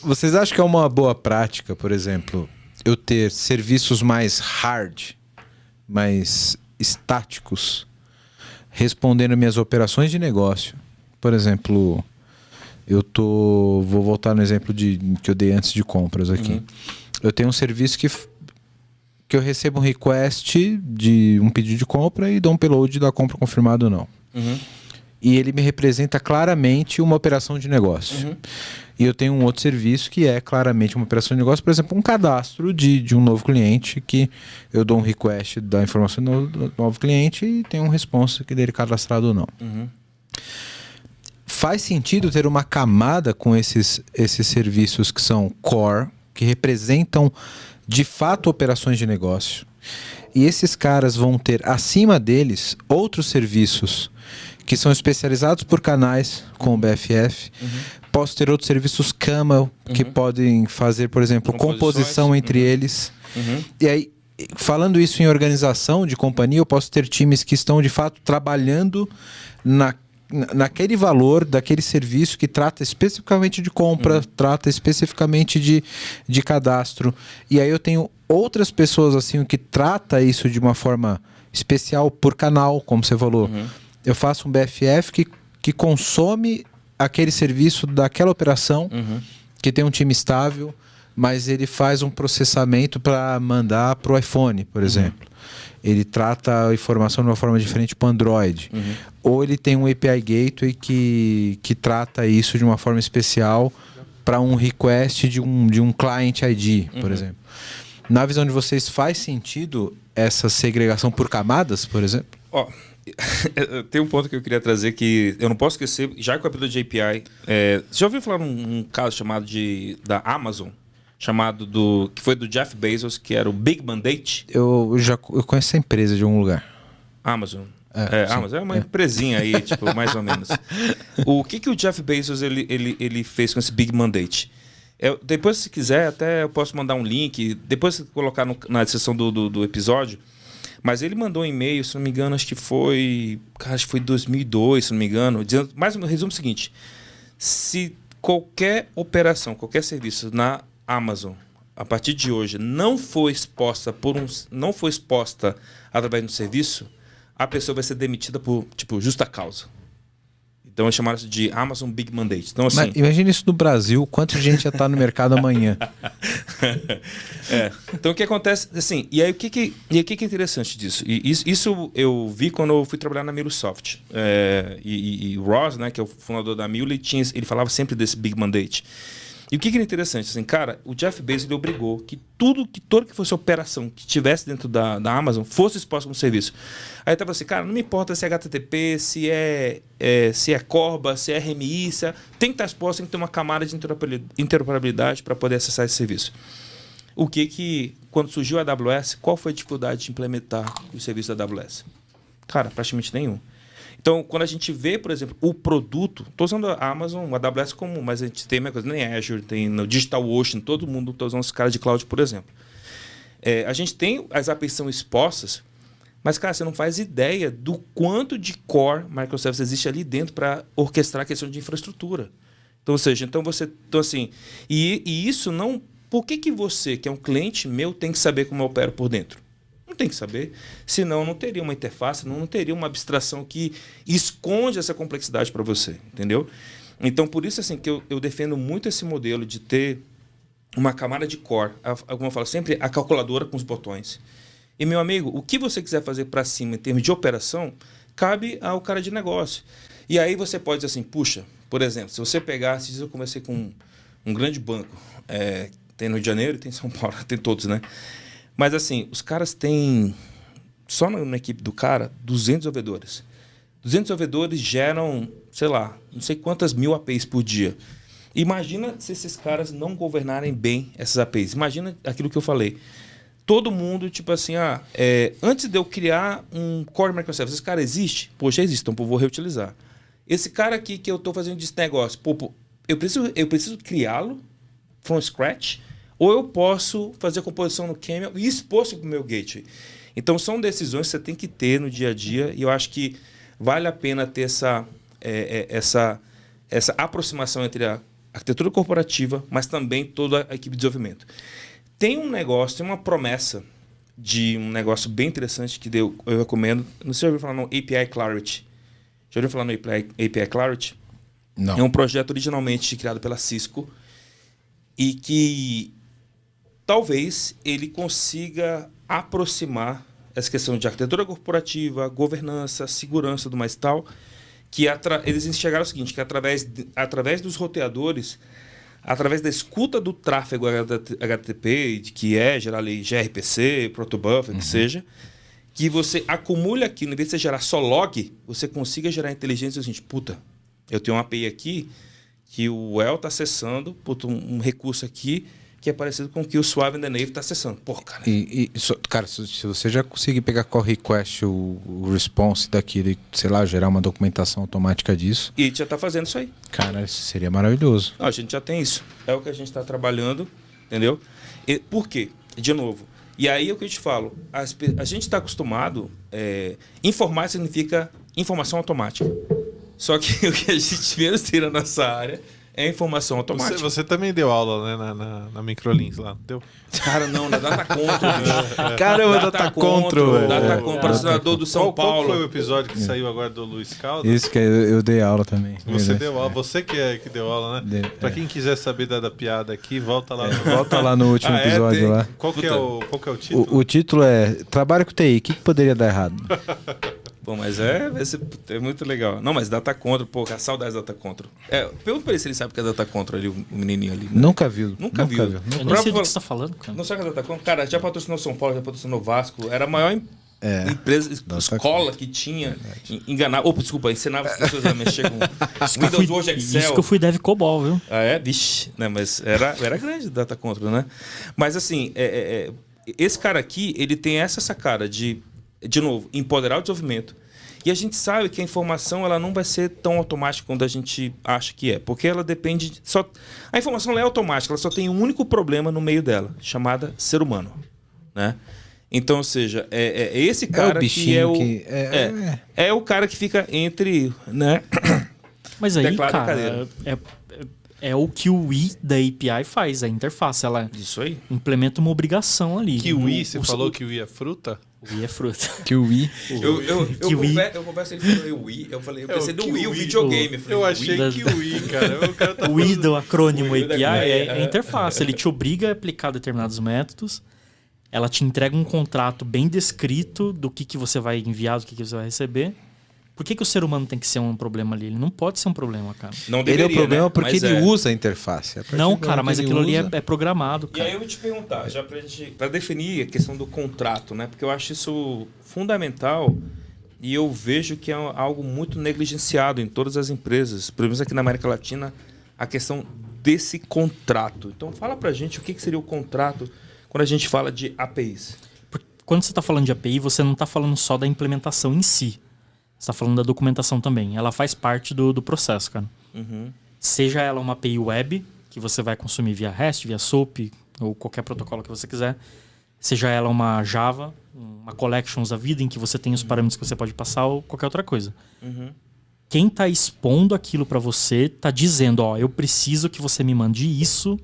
Vocês acham que é uma boa prática, por exemplo, eu ter serviços mais hard, mais estáticos, respondendo minhas operações de negócio? Por exemplo, vou voltar no exemplo que eu dei antes de compras aqui. Eu tenho um serviço que eu recebo um request de um pedido de compra e dou um payload da compra confirmada ou não. E ele me representa claramente uma operação de negócio. E eu tenho um outro serviço que é claramente uma operação de negócio, por exemplo, um cadastro de um novo cliente, que eu dou um request da informação do novo cliente e tem um response que dele cadastrado ou não. Faz sentido ter uma camada com esses serviços que são core, que representam de fato operações de negócio. E esses caras vão ter acima deles outros serviços que são especializados por canais com o BFF. Posso ter outros serviços Camel que podem fazer, por exemplo, composição entre eles. E aí, falando isso em organização de companhia, eu posso ter times que estão de fato trabalhando naquele valor daquele serviço que trata especificamente de compra, trata especificamente de cadastro. E aí eu tenho outras pessoas assim que trata isso de uma forma especial por canal, como você falou. Eu faço um BFF que consome aquele serviço daquela operação, que tem um time estável, mas ele faz um processamento para mandar para o iPhone, por exemplo. Ele trata a informação de uma forma diferente para o Android. Ou ele tem um API Gateway que trata isso de uma forma especial para um request de um Client ID, por exemplo. Na visão de vocês, faz sentido essa segregação por camadas, por exemplo? Tem um ponto que eu queria trazer que eu não posso esquecer, já com a pílula de API. Você já ouviu falar num caso chamado da Amazon? Que foi do Jeff Bezos, que era o Big Mandate? Eu conheço essa empresa de algum lugar. Amazon. Amazon é uma empresinha aí, tipo, mais ou menos. O que o Jeff Bezos ele fez com esse Big Mandate? Depois, se quiser, até eu posso mandar um link, depois colocar na descrição do episódio. Mas ele mandou um e-mail, se não me engano, acho que foi 2002, se não me engano, dizendo, mais um resumo seguinte: se qualquer operação, qualquer serviço na Amazon, a partir de hoje, não for exposta através do serviço, a pessoa vai ser demitida por, justa causa. Então, chamaram isso de Amazon Big Mandate. Então, assim... Mas imagina isso no Brasil, quanto de gente já está no mercado amanhã. Então, o que acontece... Assim, e aí, o que é interessante disso? E isso eu vi quando eu fui trabalhar na Microsoft. E o Ross, né, que é o fundador da Mule, ele falava sempre desse Big Mandate. E o que é interessante? Assim, cara, o Jeff Bezos ele obrigou que toda que fosse operação que tivesse dentro da Amazon fosse exposta como serviço. Aí estava assim, cara, não me importa se é HTTP, se é Corba, se é RMI, tem que estar exposto, tem que ter uma camada de interoperabilidade para poder acessar esse serviço. Quando surgiu a AWS, qual foi a dificuldade de implementar o serviço da AWS? Cara, praticamente nenhum. Então, quando a gente vê, por exemplo, o produto... Estou usando a Amazon, a AWS comum, mas a gente tem uma coisa, nem Azure, tem no DigitalOcean, todo mundo está usando os caras de cloud, por exemplo. A gente tem as APIs são expostas, mas, cara, você não faz ideia do quanto de core microservices existe ali dentro para orquestrar a questão de infraestrutura. Então, ou seja, então assim... E isso não... Por que você, que é um cliente meu, tem que saber como eu opero por dentro? Não tem que saber, senão não teria uma interface, não teria uma abstração que esconde essa complexidade para você, entendeu? Então, por isso assim, que eu defendo muito esse modelo de ter uma camada de core, como eu falo sempre, a calculadora com os botões. E, meu amigo, o que você quiser fazer para cima em termos de operação, cabe ao cara de negócio. E aí você pode dizer assim, puxa, por exemplo, se você pegar, se eu comecei com um grande banco, tem no Rio de Janeiro e tem em São Paulo, tem todos, né? Mas assim, os caras têm, só na equipe do cara, 200 desenvolvedores. 200 desenvolvedores geram, sei lá, não sei quantas mil APIs por dia. Imagina se esses caras não governarem bem essas APIs. Imagina aquilo que eu falei. Todo mundo, tipo assim, antes de eu criar um core microservice, esse cara existe? Pô, já existe, então eu vou reutilizar. Esse cara aqui que eu estou fazendo esse negócio, eu preciso criá-lo from scratch, ou eu posso fazer a composição no Camel e expor para o meu gateway. Então, são decisões que você tem que ter no dia a dia, e eu acho que vale a pena ter essa aproximação entre arquitetura corporativa, mas também toda a equipe de desenvolvimento. Tem um negócio, tem uma promessa de um negócio bem interessante que eu recomendo. Não sei se já ouviu falar no API Clarity. Já ouviu falar no API Clarity? Não. É um projeto originalmente criado pela Cisco e que talvez ele consiga aproximar essa questão de arquitetura corporativa, governança, segurança, do mais tal, que eles enxergaram o seguinte, que através dos roteadores, através da escuta do tráfego HTTP, que é gerar ali gRPC, protobuffer, que seja, que você acumule aqui, em vez de você gerar só log, você consiga gerar inteligência do seguinte, puta, eu tenho uma API aqui que o El está acessando, puta, um recurso aqui que é parecido com o que o Suave and the Nave está acessando. Pô, cara. Cara, se você já conseguir pegar call request, o response daquilo e, sei lá, gerar uma documentação automática disso... E já está fazendo isso aí. Cara, isso seria maravilhoso. Não, a gente já tem isso. É o que a gente está trabalhando, entendeu? Por quê? De novo. E aí é o que eu te falo. A gente está acostumado... informar significa informação automática. Só que o que a gente menos tem na nossa área é informação automática. Você também deu aula, né, na Microlinks lá, deu? Cara, não, na Data Control, bicho. Caramba, Data Control, velho. Data Control, patrocinador do São Paulo. Qual foi o episódio que saiu agora do Luiz Caldas? Isso que eu dei aula também. Você deu aula, você que deu aula, né? Pra quem quiser saber da piada aqui, volta lá. Volta lá no último episódio lá. Qual que é o título? O título é Trabalho com TI, o que poderia dar errado? Bom, mas é muito legal. Não, mas Data Control, pô, a saudade da Data Control. Pergunta pra ele se ele sabe o que é Data Control ali, o menininho ali. Né? Nunca viu. Nunca viu. Eu nem sei do que você tá falando, cara. Não sabe o que é Data Control? Cara, já patrocinou São Paulo, já patrocinou Vasco. Era a maior empresa, escola que tinha. Ensinava as pessoas a mexer com Windows, Word, Excel. Isso que eu fui Dev Cobol, viu? Ah, é? Vixe. Né, mas era grande Data Control, né? Mas assim, esse cara aqui, ele tem essa sacada de novo, empoderar o desenvolvimento. E a gente sabe que a informação ela não vai ser tão automática quanto a gente acha que é. Porque ela depende... A informação ela é automática, ela só tem um único problema no meio dela, chamada ser humano. Né? Então, ou seja, esse cara o bichinho que é o cara que fica entre... Né? Mas aí, teclado e cara, cadeira. é o que o I da API faz, a interface. Ela Isso aí. implementa uma obrigação ali. Kiwi, você falou que Kiwi é fruta? O I é fruta. Kiwi. Eu converso, ele falou Wii, eu falei, eu pensei do Wii, o videogame. Eu achei Kiwi, cara. O I do acrônimo Wii API é a interface. Ele te obriga a aplicar determinados métodos. Ela te entrega um contrato bem descrito do que você vai enviar, do que você vai receber. Por que o ser humano tem que ser um problema ali? Ele não pode ser um problema, cara. Não deveria, ele é o problema, né? porque Mas ele usa a interface. Não, cara, mas aquilo ali é programado, E cara. aí eu vou te perguntar, já pra definir a questão do contrato, né? Porque eu acho isso fundamental e eu vejo que é algo muito negligenciado em todas as empresas, pelo menos aqui na América Latina, a questão desse contrato. Então fala pra gente o que seria o contrato quando a gente fala de APIs. Quando você está falando de API, você não está falando só da implementação em si. Você está falando da documentação também. Ela faz parte do processo, cara. Uhum. Seja ela uma API web, que você vai consumir via REST, via SOAP, ou qualquer protocolo que você quiser. Seja ela uma Java, uma Collections da vida, em que você tem os parâmetros que você pode passar, ou qualquer outra coisa. Uhum. Quem está expondo aquilo para você está dizendo, ó, eu preciso que você me mande isso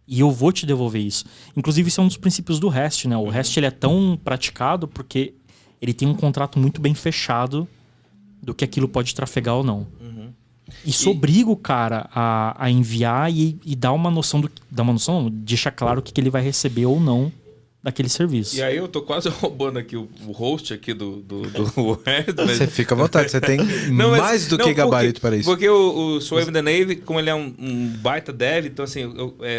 e eu vou te devolver isso. Inclusive, isso é um dos princípios do REST, né? O REST ele é tão praticado porque ele tem um contrato muito bem fechado do que aquilo pode trafegar ou não. Uhum. Isso obriga o cara a enviar e dar uma noção, deixar claro o que ele vai receber ou não daquele serviço. E aí eu tô quase roubando aqui o host aqui do Você fica à vontade, você tem mais do que gabarito para isso. Porque o Suave and the Nave, como ele é um baita dev, então assim,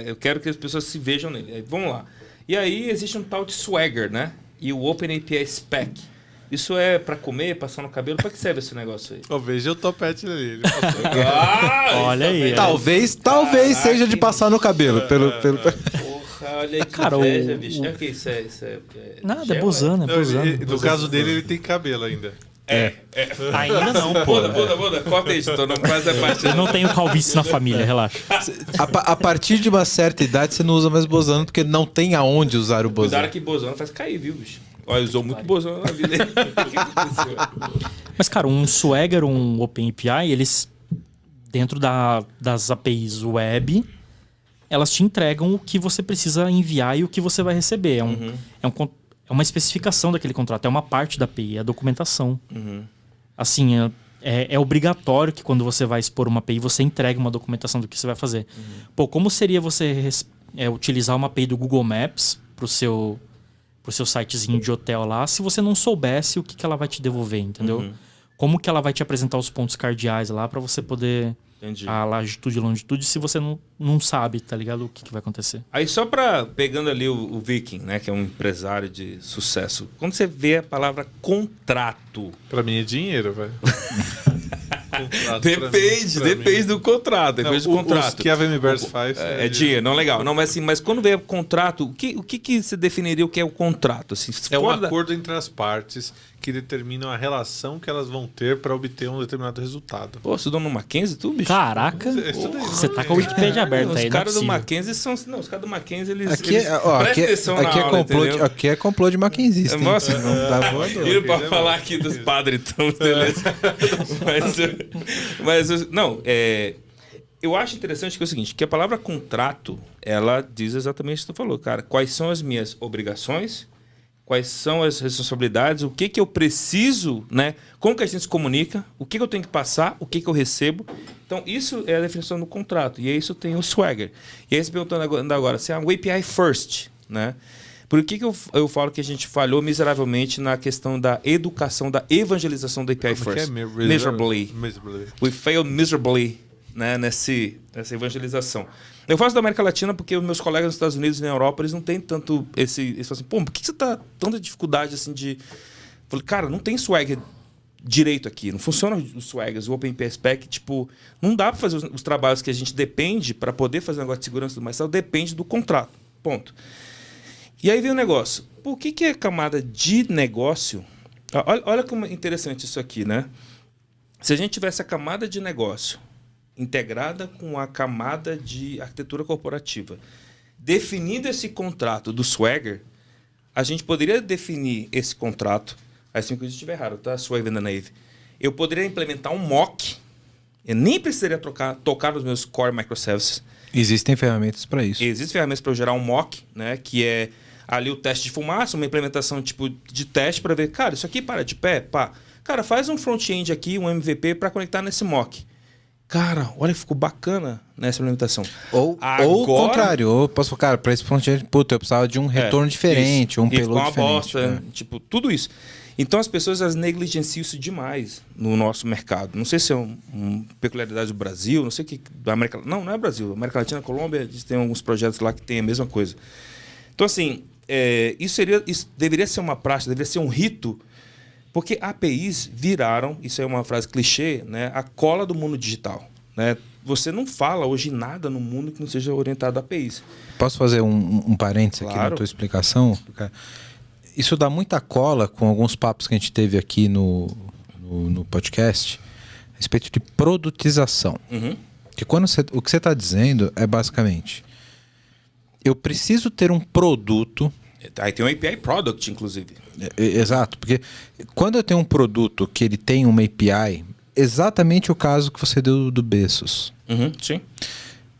eu quero que as pessoas se vejam nele. Aí, vamos lá. E aí existe um tal de Swagger, né? E o OpenAPI Spec. Isso é pra comer, passar no cabelo? Pra que serve esse negócio aí? Eu vejo o topete ali. Olha aí. Talvez seja de passar no cabelo. Porra, olha aí que cara, inveja, bicho. É que isso é nada, gel, é bozano, é bozano. No caso dele, ele tem cabelo ainda. Ainda não, pô. Muda. Corta aí, editor. Não faz a parte. Eu não tenho calvície na família, relaxa. A partir de uma certa idade, você não usa mais bozano, porque não tem aonde usar o bozano. Cuidado que bozano faz cair, viu, bicho? Olha, usou muito bozano na vida aí. Mas, cara, um Swagger, um OpenAPI, eles dentro das APIs web, elas te entregam o que você precisa enviar e o que você vai receber. É uma especificação daquele contrato, é uma parte da API, é a documentação. Assim, é obrigatório que quando você vai expor uma API, você entregue uma documentação do que você vai fazer. Pô, como seria você utilizar uma API do Google Maps pro seu sitezinho de hotel lá, se você não soubesse o que ela vai te devolver, entendeu? Como que ela vai te apresentar os pontos cardeais lá para você poder... Entendi. A latitude e longitude, se você não sabe, tá ligado? O que vai acontecer. Aí só pegando ali o Viking, né? Que é um empresário de sucesso. Quando você vê a palavra contrato... Pra mim é dinheiro, velho. Depende do contrato. Depende do contrato. O que a VMware faz... É dinheiro, não legal. Não, mas, assim, mas quando vê o contrato, o que você definiria o que é o contrato? Assim, é um acordo entre as partes que determinam a relação que elas vão ter para obter um determinado resultado. Pô, você estudou no Mackenzie, tu, bicho? Caraca, você tá com a Wikipedia aberta aí, os caras do Mackenzie são... Não, os caras do Mackenzie, eles... Prestem atenção na aula, entendeu? Aqui é complô de Mackenzie. Nossa, não dá voador. Ele pode falar aqui dos padres, então, beleza. Eu acho interessante que é o seguinte, que a palavra contrato, ela diz exatamente o que tu falou, cara. Quais são as minhas obrigações? Quais são as responsabilidades? O que eu preciso, né? Como que a gente se comunica? O que eu tenho que passar? O que eu recebo? Então, isso é a definição do contrato. E aí isso tem o Swagger. E aí, se perguntando agora, se é um API first, né? Por que eu falo que a gente falhou miseravelmente na questão da educação, da evangelização do API first? Miserably. We failed miserably, né, nessa evangelização. Eu faço da América Latina porque os meus colegas nos Estados Unidos e na Europa, eles não têm tanto eles falam assim, pô, por que você tá tanta dificuldade assim de... Eu falei, cara, não tem Swagger direito aqui, não funciona os Swaggers, o OpenPSPec, tipo, não dá para fazer os trabalhos que a gente depende para poder fazer um negócio de segurança e tudo mais, depende do contrato, ponto. E aí vem o negócio, por que a camada de negócio... Olha como é interessante isso aqui, né? Se a gente tivesse a camada de negócio integrada com a camada de arquitetura corporativa, definindo esse contrato do Swagger, a gente poderia definir esse contrato, assim que eu estiver errado, tá? Swagger na Nave. Eu poderia implementar um mock, eu nem precisaria tocar nos meus core microservices. Existem ferramentas para isso. Existem ferramentas para eu gerar um mock, né? Que é ali o teste de fumaça, uma implementação tipo de teste para ver, cara, isso aqui para de pé, pá. Cara, faz um front-end aqui, um MVP para conectar nesse mock. Cara, olha, ficou bacana nessa implementação. Ou o contrário, ou posso falar, cara, para esse front-end, puta, eu precisava de um retorno diferente, um payload diferente. Bosta, tipo, tudo isso. Então as pessoas elas negligenciam isso demais no nosso mercado. Não sei se é uma peculiaridade do Brasil, não sei o que da América... Não é Brasil. América Latina, Colômbia, eles têm alguns projetos lá que tem a mesma coisa. Então, assim, isso deveria ser uma prática, deveria ser um rito. Porque APIs viraram, isso é uma frase clichê, né, a cola do mundo digital. Né? Você não fala hoje nada no mundo que não seja orientado a APIs. Posso fazer um parênteses aqui na tua explicação? Isso dá muita cola com alguns papos que a gente teve aqui no podcast a respeito de produtização. Porque o que você está dizendo é basicamente, eu preciso ter um produto... Aí tem um API Product, inclusive. Exato, porque quando eu tenho um produto que ele tem uma API, exatamente o caso que você deu do Bezos. Sim.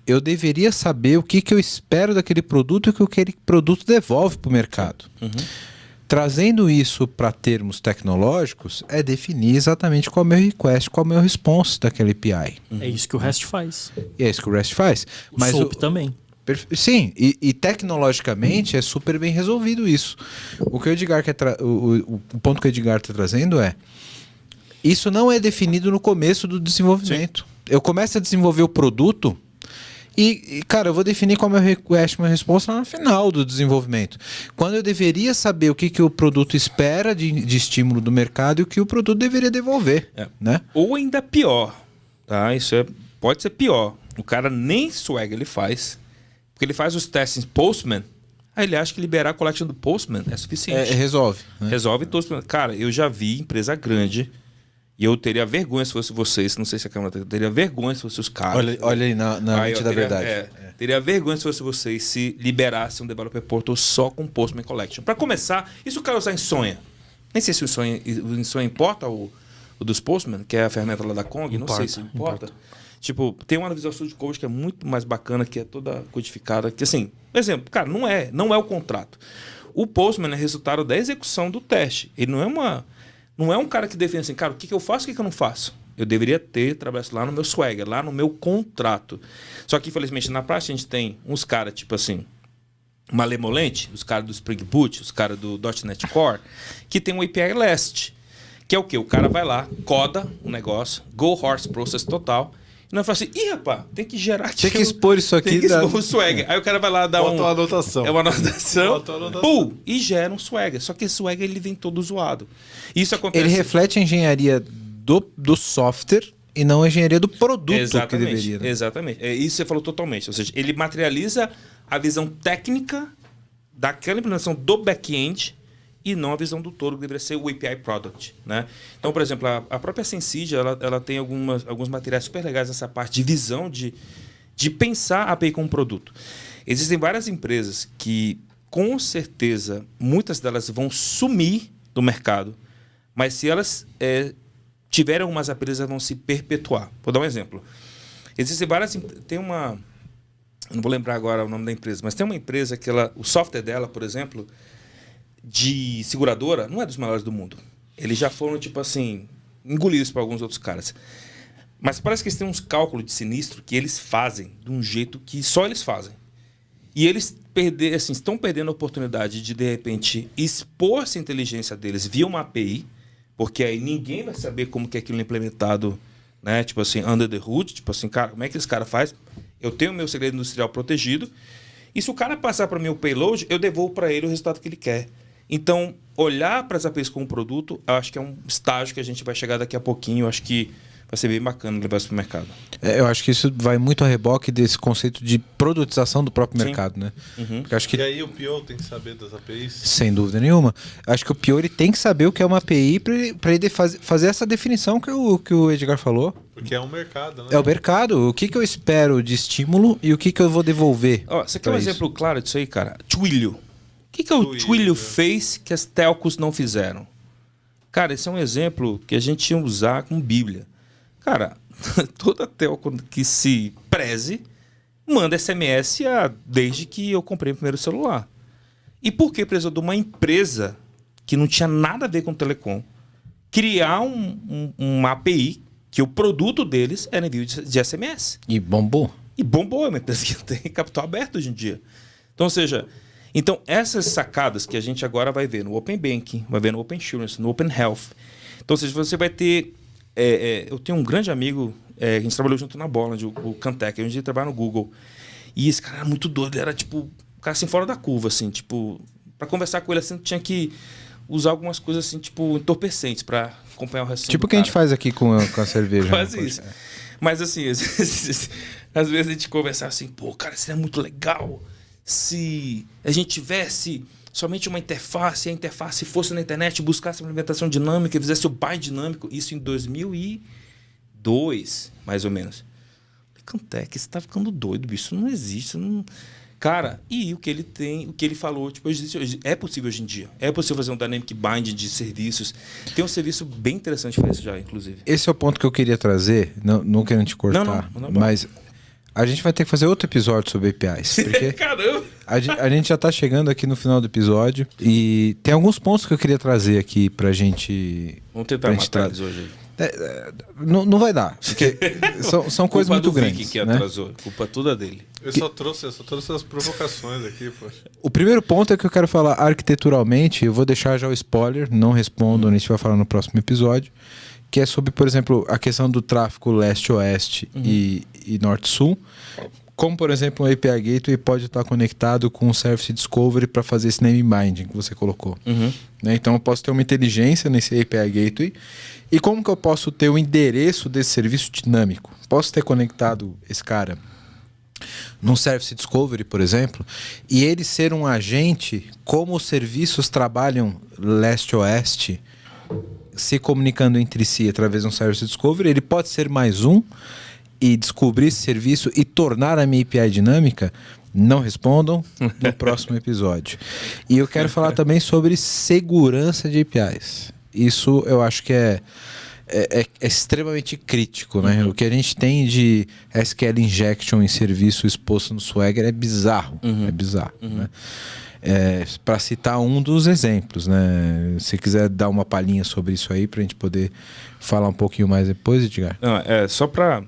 Eu deveria saber o que eu espero daquele produto e o que aquele produto devolve para o mercado. Trazendo isso para termos tecnológicos, é definir exatamente qual é o meu request, qual é o meu response daquela API. É isso que o REST faz. E é isso que o REST faz. O SOAP também. Sim, e tecnologicamente é super bem resolvido isso. O que o Edgar o ponto que o Edgar está trazendo é, isso não é definido no começo do desenvolvimento. Sim. Eu começo a desenvolver o produto e, cara, eu vou definir qual é o meu request, minha resposta lá no final do desenvolvimento. Quando eu deveria saber o que o produto espera de estímulo do mercado e o que o produto deveria devolver. Né? Ou ainda pior, tá? Isso pode ser pior. O cara nem Swagger ele faz. Porque ele faz os testes em Postman, aí ele acha que liberar a collection do Postman é suficiente. Resolve. Né? Resolve todos. Cara, eu já vi empresa grande e eu teria vergonha se fosse vocês, não sei se a câmera teria vergonha se fosse os caras. Olha aí na mente da verdade. Teria vergonha se fosse vocês se liberassem um developer portal só com Postman Collection. Para começar, e se o cara usar Insomnia? Nem sei se o Insomnia importa o dos Postman, que é a ferramenta lá da Kong, não sei se importa. Tipo, tem uma Visual Studio Code que é muito mais bacana, que é toda codificada, que assim, por exemplo, cara, não é o contrato. O Postman é resultado da execução do teste. Ele não é um cara que define assim, cara, o que eu faço, o que eu não faço? Eu deveria ter trabalhado lá no meu Swagger, lá no meu contrato. Só que, infelizmente, na prática a gente tem uns caras, tipo assim, malemolente, os caras do Spring Boot, os caras do .NET Core, que tem um API REST, que é o quê? O cara vai lá, coda um negócio, go horse process total, e não fala assim, ih, rapaz, tem que gerar... Tem que expor isso aqui. Tem que expor o Swagger. Aí o cara vai lá dar Bota uma anotação. É uma anotação. Bota uma anotação. E gera um Swagger. Só que esse Swagger ele vem todo zoado. Isso acontece... Ele reflete a engenharia do software e não a engenharia do produto que deveria. Né? Exatamente. Isso você falou totalmente. Ou seja, ele materializa a visão técnica daquela implementação do back-end e não a visão do todo, que deveria ser o API Product. Né? Então, por exemplo, a própria Sensidia, ela tem alguns materiais super legais nessa parte de visão, de pensar a API como um produto. Existem várias empresas que, com certeza, muitas delas vão sumir do mercado, mas se elas tiverem algumas APIs, elas vão se perpetuar. Vou dar um exemplo. Existem várias... Tem uma... Não vou lembrar agora o nome da empresa, mas tem uma empresa que o software dela, por exemplo, de seguradora, não é dos maiores do mundo. Eles já foram, tipo assim, engolidos por alguns outros caras. Mas parece que eles têm uns cálculos de sinistro que eles fazem de um jeito que só eles fazem. E eles estão perdendo a oportunidade de repente, expor essa inteligência deles via uma API, porque aí ninguém vai saber como que aquilo é implementado, né? Tipo assim, under the hood. Tipo assim, cara, como é que esse cara faz? Eu tenho o meu segredo industrial protegido. E se o cara passar para mim o payload, eu devolvo para ele o resultado que ele quer. Então, olhar para as APIs como produto, eu acho que é um estágio que a gente vai chegar daqui a pouquinho. Eu acho que vai ser bem bacana levar isso para o mercado. Eu acho que isso vai muito a reboque desse conceito de produtização do próprio mercado, né? Uhum. Porque acho que, E aí o PO tem que saber das APIs? sem dúvida nenhuma, acho que o PO ele tem que saber o que é uma API para ele fazer essa definição que o Edgar falou. Porque é um mercado, né? É o mercado. O que eu espero de estímulo e o que eu vou devolver. Você quer um exemplo claro disso aí, cara? Twilio. O que o Twilio fez que as telcos não fizeram? Cara, esse é um exemplo que a gente tinha que usar com Bíblia. Cara, toda telco que se preze manda SMS desde que eu comprei o primeiro celular. E por que precisou de uma empresa que não tinha nada a ver com telecom criar uma API que o produto deles era envio de SMS? E bombou. E bombou, é uma empresa que tem capital aberto hoje em dia. Então, ou seja, essas sacadas que a gente agora vai ver no Open Banking, vai ver no Open Insurance, no Open Health. Então, ou seja, você vai ter... eu tenho um grande amigo, a gente trabalhou junto na Bola, o Cantec, a gente trabalha no Google. E esse cara era muito doido, ele era tipo, um cara assim fora da curva, assim, tipo, para conversar com ele assim, tinha que usar algumas coisas assim, tipo, entorpecentes para acompanhar o resto. Tipo o que a gente faz aqui com a cerveja. Quase né? isso. Mas assim, às vezes a gente conversar assim, pô, cara, seria muito legal se a gente tivesse somente uma interface, e a interface fosse na internet, buscasse a implementação dinâmica, fizesse o bind dinâmico, isso em 2002, mais ou menos. Cantec, você tá ficando doido, bicho, isso não existe. Não... Cara, e o que ele falou, tipo, é possível hoje em dia. É possível fazer um dynamic bind de serviços. Tem um serviço bem interessante para isso já, inclusive. Esse é o ponto que eu queria trazer, não querendo te cortar, não, mas a gente vai ter que fazer outro episódio sobre APIs. Porque Caramba! a gente já tá chegando aqui no final do episódio e tem alguns pontos que eu queria trazer aqui pra gente... Vamos tentar matar eles hoje. Não vai dar, porque são coisas muito grandes. Vicky que né? atrasou, culpa toda dele. Eu só trouxe as provocações aqui, poxa. O primeiro ponto é que eu quero falar arquiteturalmente, eu vou deixar já o spoiler, não respondo, a gente vai falar no próximo episódio, que é sobre, por exemplo, a questão do tráfego leste-oeste e norte-sul. Como, por exemplo, um API Gateway pode estar conectado com o Service Discovery para fazer esse name binding que você colocou. Né? Então, eu posso ter uma inteligência nesse API Gateway. E como que eu posso ter o endereço desse serviço dinâmico? Posso ter conectado esse cara num Service Discovery, por exemplo, e ele ser um agente, como os serviços trabalham leste-oeste, se comunicando entre si através de um Service Discovery, ele pode ser mais um e descobrir esse serviço e tornar a minha API dinâmica? Não respondam no próximo episódio. E eu quero falar também sobre segurança de APIs. Isso eu acho que é é extremamente crítico, né? O que a gente tem de SQL injection em serviço exposto no Swagger é bizarro. É bizarro, né? Para citar um dos exemplos, né? Se quiser dar uma palhinha sobre isso aí, para a gente poder falar um pouquinho mais depois, Edgar. Não, só para...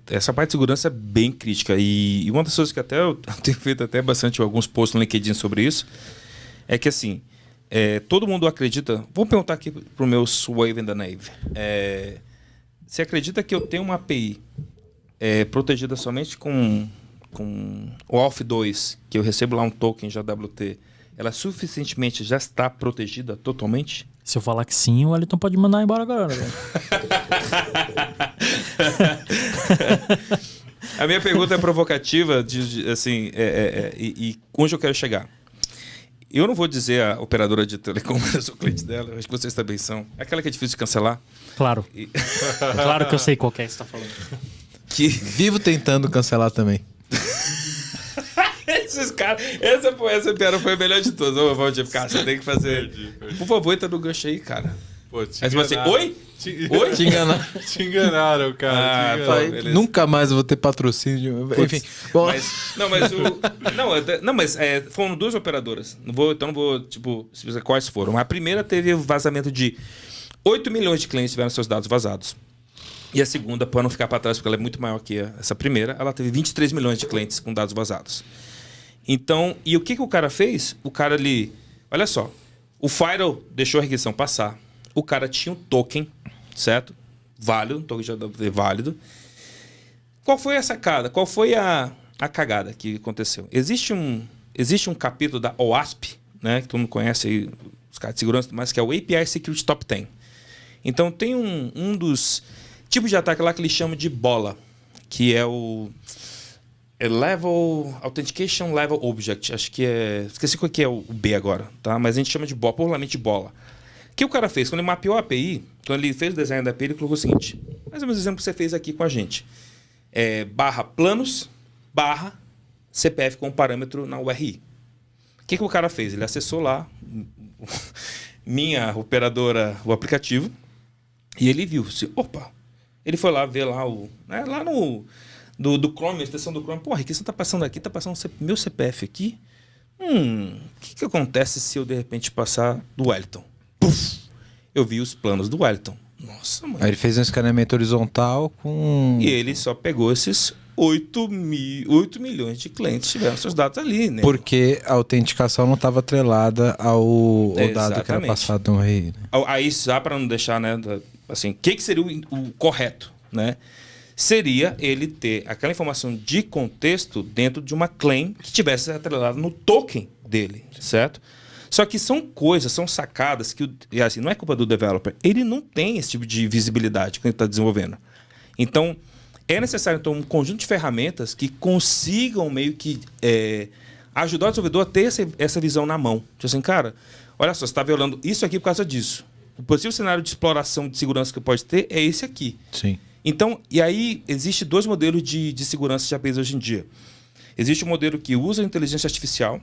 essa parte de segurança é bem crítica. E uma das coisas que até eu tenho feito até bastante alguns posts no LinkedIn sobre isso, é que assim, todo mundo acredita... Vou perguntar aqui pro meu Swave in the Navy. Você acredita que eu tenho uma API protegida somente com o Auth2, que eu recebo lá um token JWT, ela suficientemente já está protegida totalmente? Se eu falar que sim, o Wellington pode mandar embora agora. Velho. A minha pergunta é provocativa, assim, e onde eu quero chegar? Eu não vou dizer a operadora de telecom, eu sou cliente dela, eu acho que vocês também são. Aquela que é difícil de cancelar. Claro. Claro que eu sei qual que é que você está falando. Vivo tentando cancelar também. Esses caras... Essa piada foi a melhor de todas. Ô, Valdir, cara, você tem que fazer... Por favor, entra no gancho aí, cara. Pô, te Aí você... enganaram. Oi? Oi? Te enganaram. Te enganaram, cara. te enganaram. beleza. Nunca mais eu vou ter patrocínio. Enfim. Bom, Foram duas operadoras. Não vou, tipo, explicar quais foram. A primeira teve vazamento de 8 milhões de clientes tiveram seus dados vazados. E a segunda, para não ficar para trás, porque ela é muito maior que essa primeira, ela teve 23 milhões de clientes com dados vazados. Então, e o que o cara fez? O cara ali... Olha só. O Firewall deixou a requisição passar. O cara tinha um token, certo? Válido, um token JWT válido. Qual foi a sacada? Qual foi a cagada que aconteceu? Existe um capítulo da OASP, né? Que todo mundo conhece aí, os caras de segurança, mas que é o API Security Top 10. Então, tem um dos tipos de ataque lá que eles chamam de bola, que é o... Level Authentication Level Object. Acho que esqueci qual que é o B agora, tá? Mas a gente chama de bola, popularmente de bola. O que o cara fez? Quando ele mapeou a API, quando ele fez o design da API, ele colocou o seguinte: mais ou menos o exemplo que você fez aqui com a gente. /planos, /CPF com parâmetro na URI. O que o cara fez? Ele acessou lá, minha operadora, o aplicativo, e ele viu. Opa! Ele foi lá ver lá lá no... Do Chrome, a extensão do Chrome. Porra, o que você está passando aqui? Está passando meu CPF aqui? O que acontece se eu, de repente, passar do Wellington? Puf! Eu vi os planos do Wellington. Nossa, mano. aí ele fez um escaneamento horizontal com... E ele só pegou esses 8 milhões de clientes que tiveram seus dados ali, né? Porque a autenticação não estava atrelada ao dado que era passado no RI. Né? Aí, já para não deixar, né? Assim, o que seria o correto, né? Seria ele ter aquela informação de contexto dentro de uma claim que tivesse atrelada no token dele, certo? Só que são coisas, são sacadas que, assim, não é culpa do developer. Ele não tem esse tipo de visibilidade que ele está desenvolvendo. Então, é necessário um conjunto de ferramentas que consigam meio que ajudar o desenvolvedor a ter essa visão na mão. Tipo assim, cara, olha só, você está violando isso aqui por causa disso. O possível cenário de exploração de segurança que pode ter é esse aqui. Sim. Então, e aí, existem dois modelos de segurança de APIs hoje em dia. Existe um modelo que usa inteligência artificial,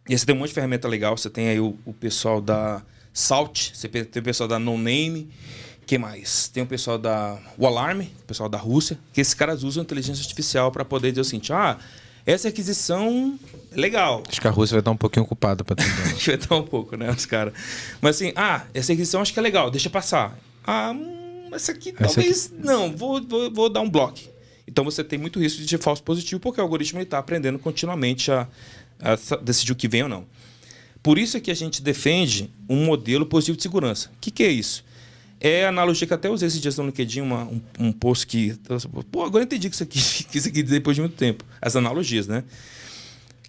e aí você tem um monte de ferramenta legal. Você tem aí o pessoal da Salt, você tem o pessoal da NoName, que mais? Tem o pessoal da Alarm, o pessoal da Rússia, que esses caras usam inteligência artificial para poder dizer o seguinte: essa aquisição é legal. Acho que a Rússia vai estar um pouquinho ocupada para tudo. Acho que vai estar um pouco, né, os caras. Mas assim, essa aquisição acho que é legal, deixa passar. Essa aqui talvez não, vou dar um bloco. Então você tem muito risco de falso positivo, porque o algoritmo está aprendendo continuamente a decidir o que vem ou não. Por isso é que a gente defende um modelo positivo de segurança. O que é isso? É a analogia que até usei esses dias no LinkedIn, um post que... agora eu entendi que isso aqui quis dizer depois de muito tempo. As analogias, né?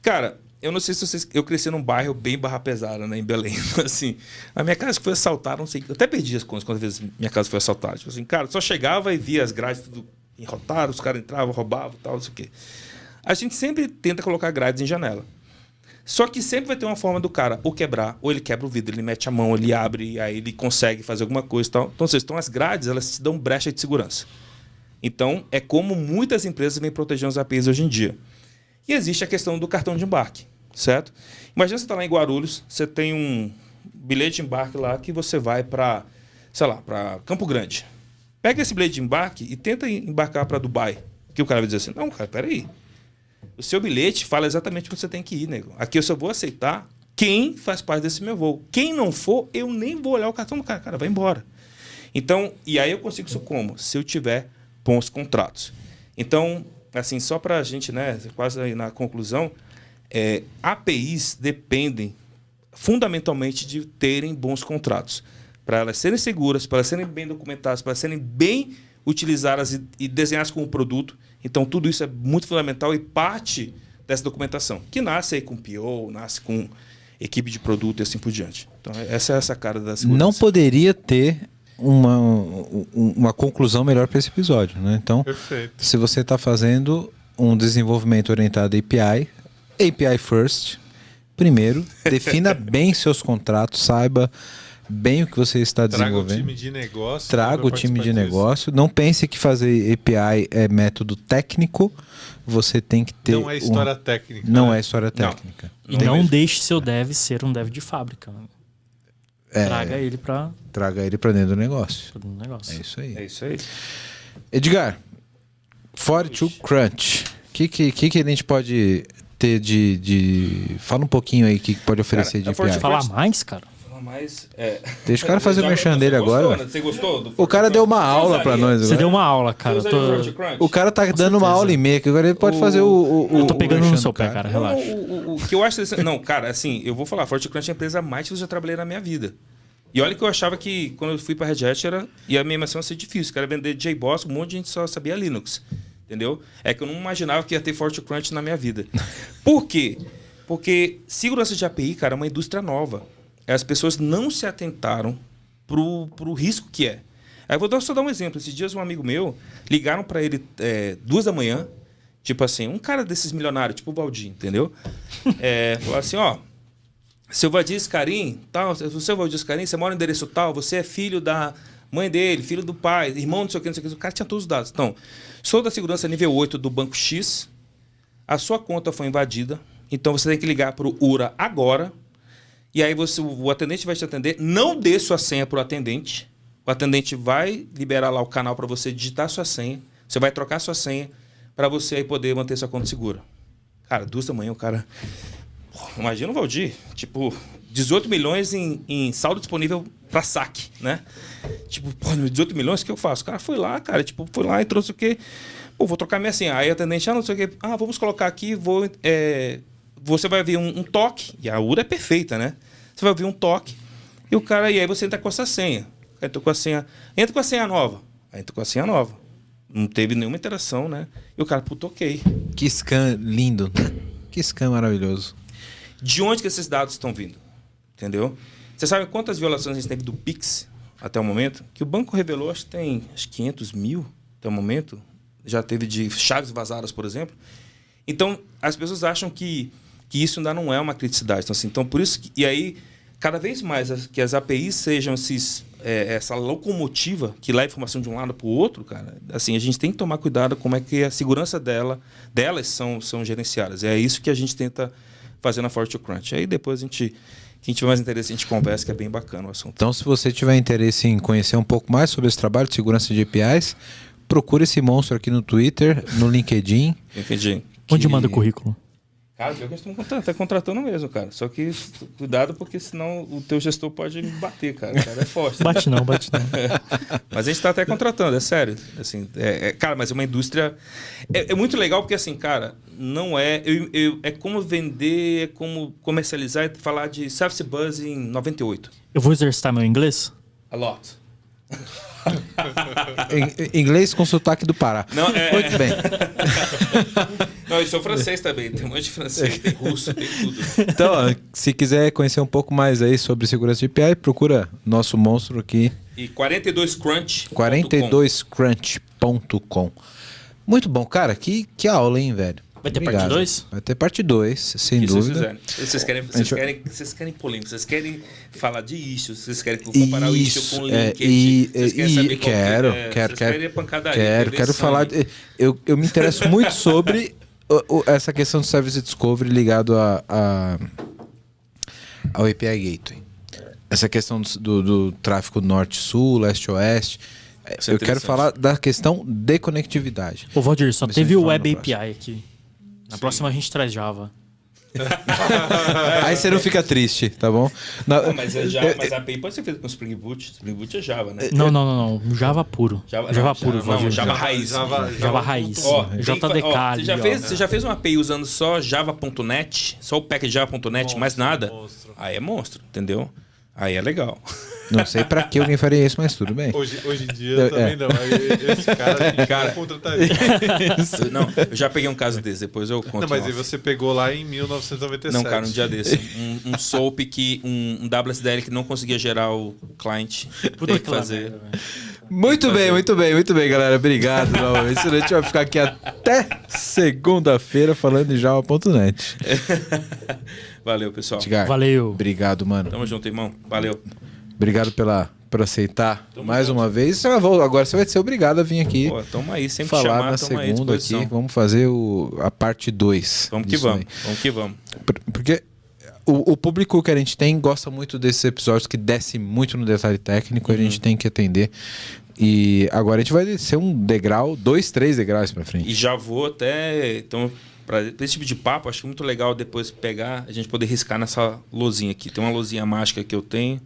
Cara, eu não sei se vocês... Eu cresci num bairro bem barra pesada, né? Em Belém. Assim, a minha casa foi assaltada, não sei... Eu até perdi as contas quantas vezes minha casa foi assaltada. Tipo assim, cara, só chegava e via as grades tudo enrotadas, os caras entravam, roubavam, tal, não sei o quê. A gente sempre tenta colocar grades em janela. Só que sempre vai ter uma forma do cara ou quebrar, ou ele quebra o vidro, ele mete a mão, ele abre, e aí ele consegue fazer alguma coisa e tal. Então, as grades, elas te dão brecha de segurança. Então, é como muitas empresas vêm protegendo os APIs hoje em dia. E existe a questão do cartão de embarque, certo? Imagina você está lá em Guarulhos, você tem um bilhete de embarque lá que você vai para sei lá, para Campo Grande. Pega esse bilhete de embarque e tenta embarcar para Dubai. Que o cara vai dizer assim, não, cara, peraí. O seu bilhete fala exatamente onde você tem que ir, nego. Aqui eu só vou aceitar quem faz parte desse meu voo. Quem não for, eu nem vou olhar o cartão do cara. Cara, vai embora. Então, e aí eu consigo isso como? Se eu tiver bons contratos. Então, assim, só para a gente, né, quase aí na conclusão, APIs dependem fundamentalmente de terem bons contratos. Para elas serem seguras, para elas serem bem documentadas, para elas serem bem utilizadas e desenhadas como produto. Então, tudo isso é muito fundamental e parte dessa documentação, que nasce aí com PO, nasce com equipe de produto e assim por diante. Então, essa é essa cara da segurança. Não poderia ter uma conclusão melhor para esse episódio, né? Então, Perfeito. se você está fazendo um desenvolvimento orientado a API first, primeiro, defina bem seus contratos, saiba bem o que você está desenvolvendo. Traga o time de negócio. Traga o time de negócio. Não pense que fazer API é método técnico. Você tem que ter... Não é história técnica. Não né? é história técnica. E não deixe seu dev ser um dev de fábrica. Traga ele para Traga ele para dentro do negócio. o negócio. É isso aí. É isso aí. Edgar, Fortitude Crunch. O que a gente pode ter de... Fala um pouquinho aí o que pode oferecer Cara, de a API. Fortitude- Falar mais, cara? Mas, Deixa o cara fazer o merchan dele agora. Você gostou? O cara deu uma aula para nós Você agora. deu uma aula, cara. Você Eu usaria o tô... Fortitude Crunch? O cara tá dando uma aula e meia, que agora ele pode fazer Eu tô pegando merchan no do seu pé, cara. Não, Relaxa. o que eu acho... Não, cara, assim, eu vou falar. Fortitude Crunch é a empresa mais que eu já trabalhei na minha vida. E olha que eu achava que quando eu fui para Red Hat ia a minha missão ia ser difícil. Quero vender JBoss, um monte de gente só sabia Linux. Entendeu? É que eu não imaginava que ia ter Fortitude Crunch na minha vida. Por quê? Porque segurança de API, cara, é uma indústria nova. As pessoas não se atentaram pro risco que é. Aí eu vou só dar um exemplo. Esses dias um amigo meu, ligaram para ele 2 da manhã, tipo assim, um cara desses milionários, tipo o Valdir, entendeu? Falou assim, ó, seu Valdir Scarim, tal, seu Valdir Scarim, você mora no endereço tal, você é filho da mãe dele, filho do pai, irmão, não sei o que, não sei o que. O cara tinha todos os dados. Então, sou da segurança nível 8 do Banco X, a sua conta foi invadida, então você tem que ligar para o URA agora, e aí o atendente vai te atender, não dê sua senha para o atendente, o atendente vai liberar lá o canal para você digitar sua senha, você vai trocar sua senha para você aí poder manter sua conta segura. Cara, 2 da manhã o cara... Imagina o Valdir, tipo, 18 milhões em saldo disponível para saque, né? Tipo, pô, 18 milhões, o que eu faço? O cara foi lá, cara, tipo, foi lá e trouxe o quê? Pô, vou trocar minha senha. Aí o atendente, não sei o quê. Vamos colocar aqui, você vai ver um toque, e a URA é perfeita, né? Você vai ouvir um toque, e aí você entra com essa senha. Entra com a senha nova. Aí entra com a senha nova. Não teve nenhuma interação, né? E o cara, puto, ok. Que scan lindo. Que scan maravilhoso. De onde que esses dados estão vindo? Entendeu? Você sabe quantas violações a gente teve do Pix até o momento? Que o banco revelou, acho que tem 500 mil até o momento. Já teve de chaves vazadas, por exemplo. Então, as pessoas acham que isso ainda não é uma criticidade. Então por isso e aí, cada vez mais que as APIs sejam essa locomotiva que leva a informação de um lado para o outro, cara, assim, a gente tem que tomar cuidado como é que a segurança delas são gerenciadas. É isso que a gente tenta fazer na Fortitude Crunch. Aí depois quem tiver mais interesse, a gente conversa, que é bem bacana o assunto. Então, se você tiver interesse em conhecer um pouco mais sobre esse trabalho de segurança de APIs, procure esse monstro aqui no Twitter, no LinkedIn. Onde manda o currículo? Cara, pior que a gente tá contratando mesmo, cara. Só que cuidado, porque senão o teu gestor pode me bater, cara. O cara é forte. Bate não. Mas a gente tá até contratando, é sério. Assim, cara, mas é uma indústria... É muito legal porque, assim, cara, não é... é como vender, é como comercializar e falar de Service Bus em 98. Eu vou exercitar meu inglês? A lot. Inglês com sotaque do Pará. Não, Muito bem. Não, eu sou francês também. Tem um monte de francês, tem russo, tem tudo. Então, ó, se quiser conhecer um pouco mais aí sobre segurança de API, procura nosso monstro aqui. E 42crunch. 42crunch.com. Muito bom, cara. Que aula, hein, velho? Vai ter Obrigado. parte 2? Vai ter parte 2, sem Que dúvida. vocês querem polêmica, vocês querem falar de issues, vocês querem comparar o issue com o LinkedIn, vocês querem saber quero falar. Eu me interesso muito sobre essa questão do Service Discovery ligado ao API Gateway. essa questão do tráfego norte-sul, leste-oeste. Isso é Eu quero interessante. falar da questão de conectividade. Ô, Valdir, só Deixa eu teve o falar Web no API aqui. Na próxima a gente traz Java. Aí você não fica triste, tá bom? Não, mas a API pode ser feita com Spring Boot. Spring Boot é Java, né? Não. Java puro. Java Puro, não, Valdir. Java raiz. Java raiz. Ó, JDK ali, você já fez uma API usando só Java.net? Só o package Java.net, mais nada? monstro. Aí é monstro, entendeu? Aí é legal. Não sei pra que alguém faria isso, mas tudo bem. Hoje em dia também não. Aí, esse cara a gente Cara, não contrataria. Não, eu já peguei um caso desse, depois eu conto. Não, mas em aí off. você pegou lá em 1997. Não, cara, um dia desse. Um SOAP que. Um WSDL que não conseguia gerar o client. Puta Tem que aquela fazer. merda, velho. Muito bem, galera. Obrigado novamente. Senão a gente vai ficar aqui até segunda-feira falando de Java.net. Valeu, pessoal. Edgar, Valeu. obrigado, mano. Tamo junto, irmão. Valeu. Obrigado por aceitar Tamo mais junto. uma vez. Agora você vai ser obrigado a vir aqui Pô, tamo aí, sempre falar chamar, na tamo aí à segunda aqui. disposição. Vamos fazer a parte 2. Vamos que vamos. Vamos que vamos. Porque o público que a gente tem gosta muito desses episódios que desce muito no detalhe técnico, a gente tem que atender. E agora a gente vai descer um degrau, 2, 3 degraus pra frente. E já vou até. Então, pra esse tipo de papo, acho muito legal depois pegar, a gente poder riscar nessa lousinha aqui. Tem uma lousinha mágica que eu tenho,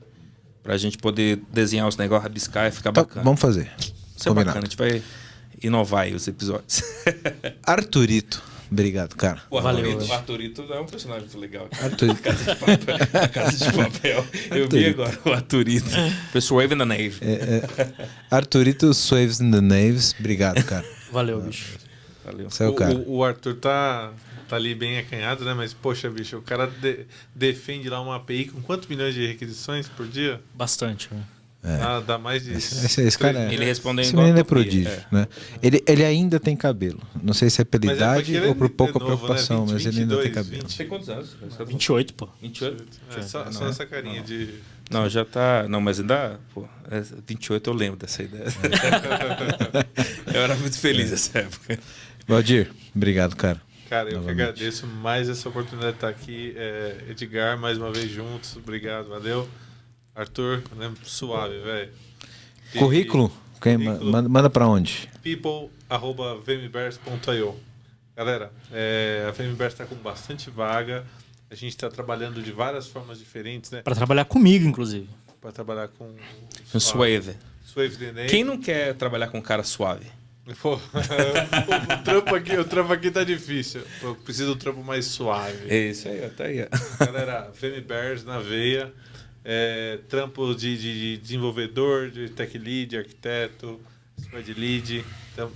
pra gente poder desenhar os negócios, rabiscar e ficar Então, bacana. vamos fazer. Isso é bacana, a gente vai inovar aí os episódios. Arthurito, obrigado, cara. O Valeu. Arthurito é um personagem muito legal. Arthurito. Casa de Papel. Eu vi agora o Arthurito. Persuave in the Nave. Arthurito Swaves in the Naves, obrigado, cara. Valeu, bicho. Valeu. Você é o cara. O Arthur tá ali bem acanhado, né? Mas, poxa, bicho, o cara defende lá uma API com quantos milhões de requisições por dia? Bastante, velho. Dá mais de... Esse cara é... Ele respondeu Esse igual menino é a Copia, prodígio, né? Ele ainda tem cabelo. Não sei se é pela Mas é idade porque ele ou por é pouca novo, né? preocupação, 20, mas ele ainda tem 22, cabelo. 20. Tem quantos anos? 28, pô. 28? Só essa carinha de... Não, já tá. Não, mas ainda. Pô, 28 eu lembro dessa ideia. Eu era muito feliz nessa época. Valdir, obrigado, cara. Cara, eu que Novamente. agradeço mais essa oportunidade de estar aqui. Edgar, mais uma vez juntos. Obrigado, valeu. Arthur, né? Suave, velho. E- Currículo? Currículo. Manda pra onde? people@vmverse.io. Galera, a VMverse está com bastante vaga. A gente está trabalhando de várias formas diferentes, né? Pra trabalhar comigo, inclusive. Para trabalhar com Um suave. Suave DNA. Quem não quer trabalhar com um cara suave? Pô, o trampo aqui tá difícil. Eu preciso de um trampo mais suave. É isso aí, ó, tá aí. Ó. Galera, VMbears na veia. Trampo de desenvolvedor, de tech lead, arquiteto, squad lead.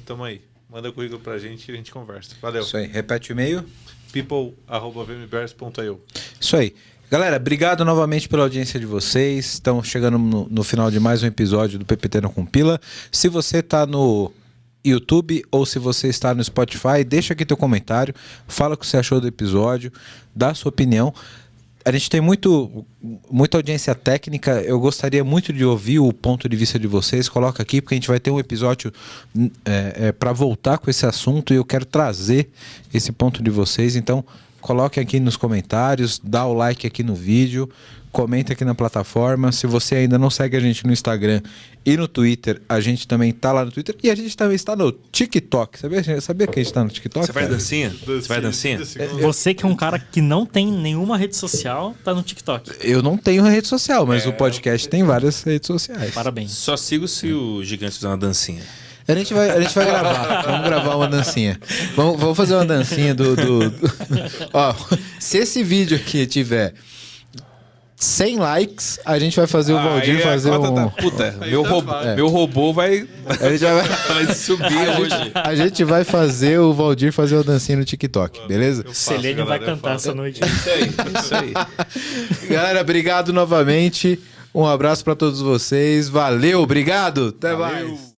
Tamo aí. Manda o currículo pra gente e a gente conversa. Valeu. Isso aí, repete o e-mail. people@vmbears.io. Isso aí. Galera, obrigado novamente pela audiência de vocês. Estamos chegando no final de mais um episódio do PPT Não Compila. Se você está no YouTube ou se você está no Spotify, deixa aqui teu comentário, fala o que você achou do episódio, dá a sua opinião. A gente tem muita audiência técnica, eu gostaria muito de ouvir o ponto de vista de vocês, coloca aqui, porque a gente vai ter um episódio para voltar com esse assunto e eu quero trazer esse ponto de vocês, então coloque aqui nos comentários, dá o like aqui no vídeo, comenta aqui na plataforma. Se você ainda não segue a gente no Instagram e no Twitter, a gente também tá lá no Twitter e a gente também está no TikTok. Sabia que a gente está no TikTok? Você faz cara? dancinha? Você faz dancinha? Você que é um cara que não tem nenhuma rede social, tá no TikTok. Eu não tenho rede social, mas o podcast tem várias redes sociais. Parabéns. Só sigo se o gigante fizer uma dancinha. A gente vai gravar. Vamos gravar uma dancinha. Vamos fazer uma dancinha do... Ó, se esse vídeo aqui tiver 100 likes, a gente vai fazer o Valdir Aí a fazer cota um... tá- Puta, meu tanto robô, vale. meu robô vai A gente vai... subir hoje. A gente vai fazer o Valdir fazer uma dancinha no TikTok, beleza? Selene vai cantar essa noite. Isso aí. Galera, obrigado novamente. Um abraço pra todos vocês. Valeu, obrigado. Até mais.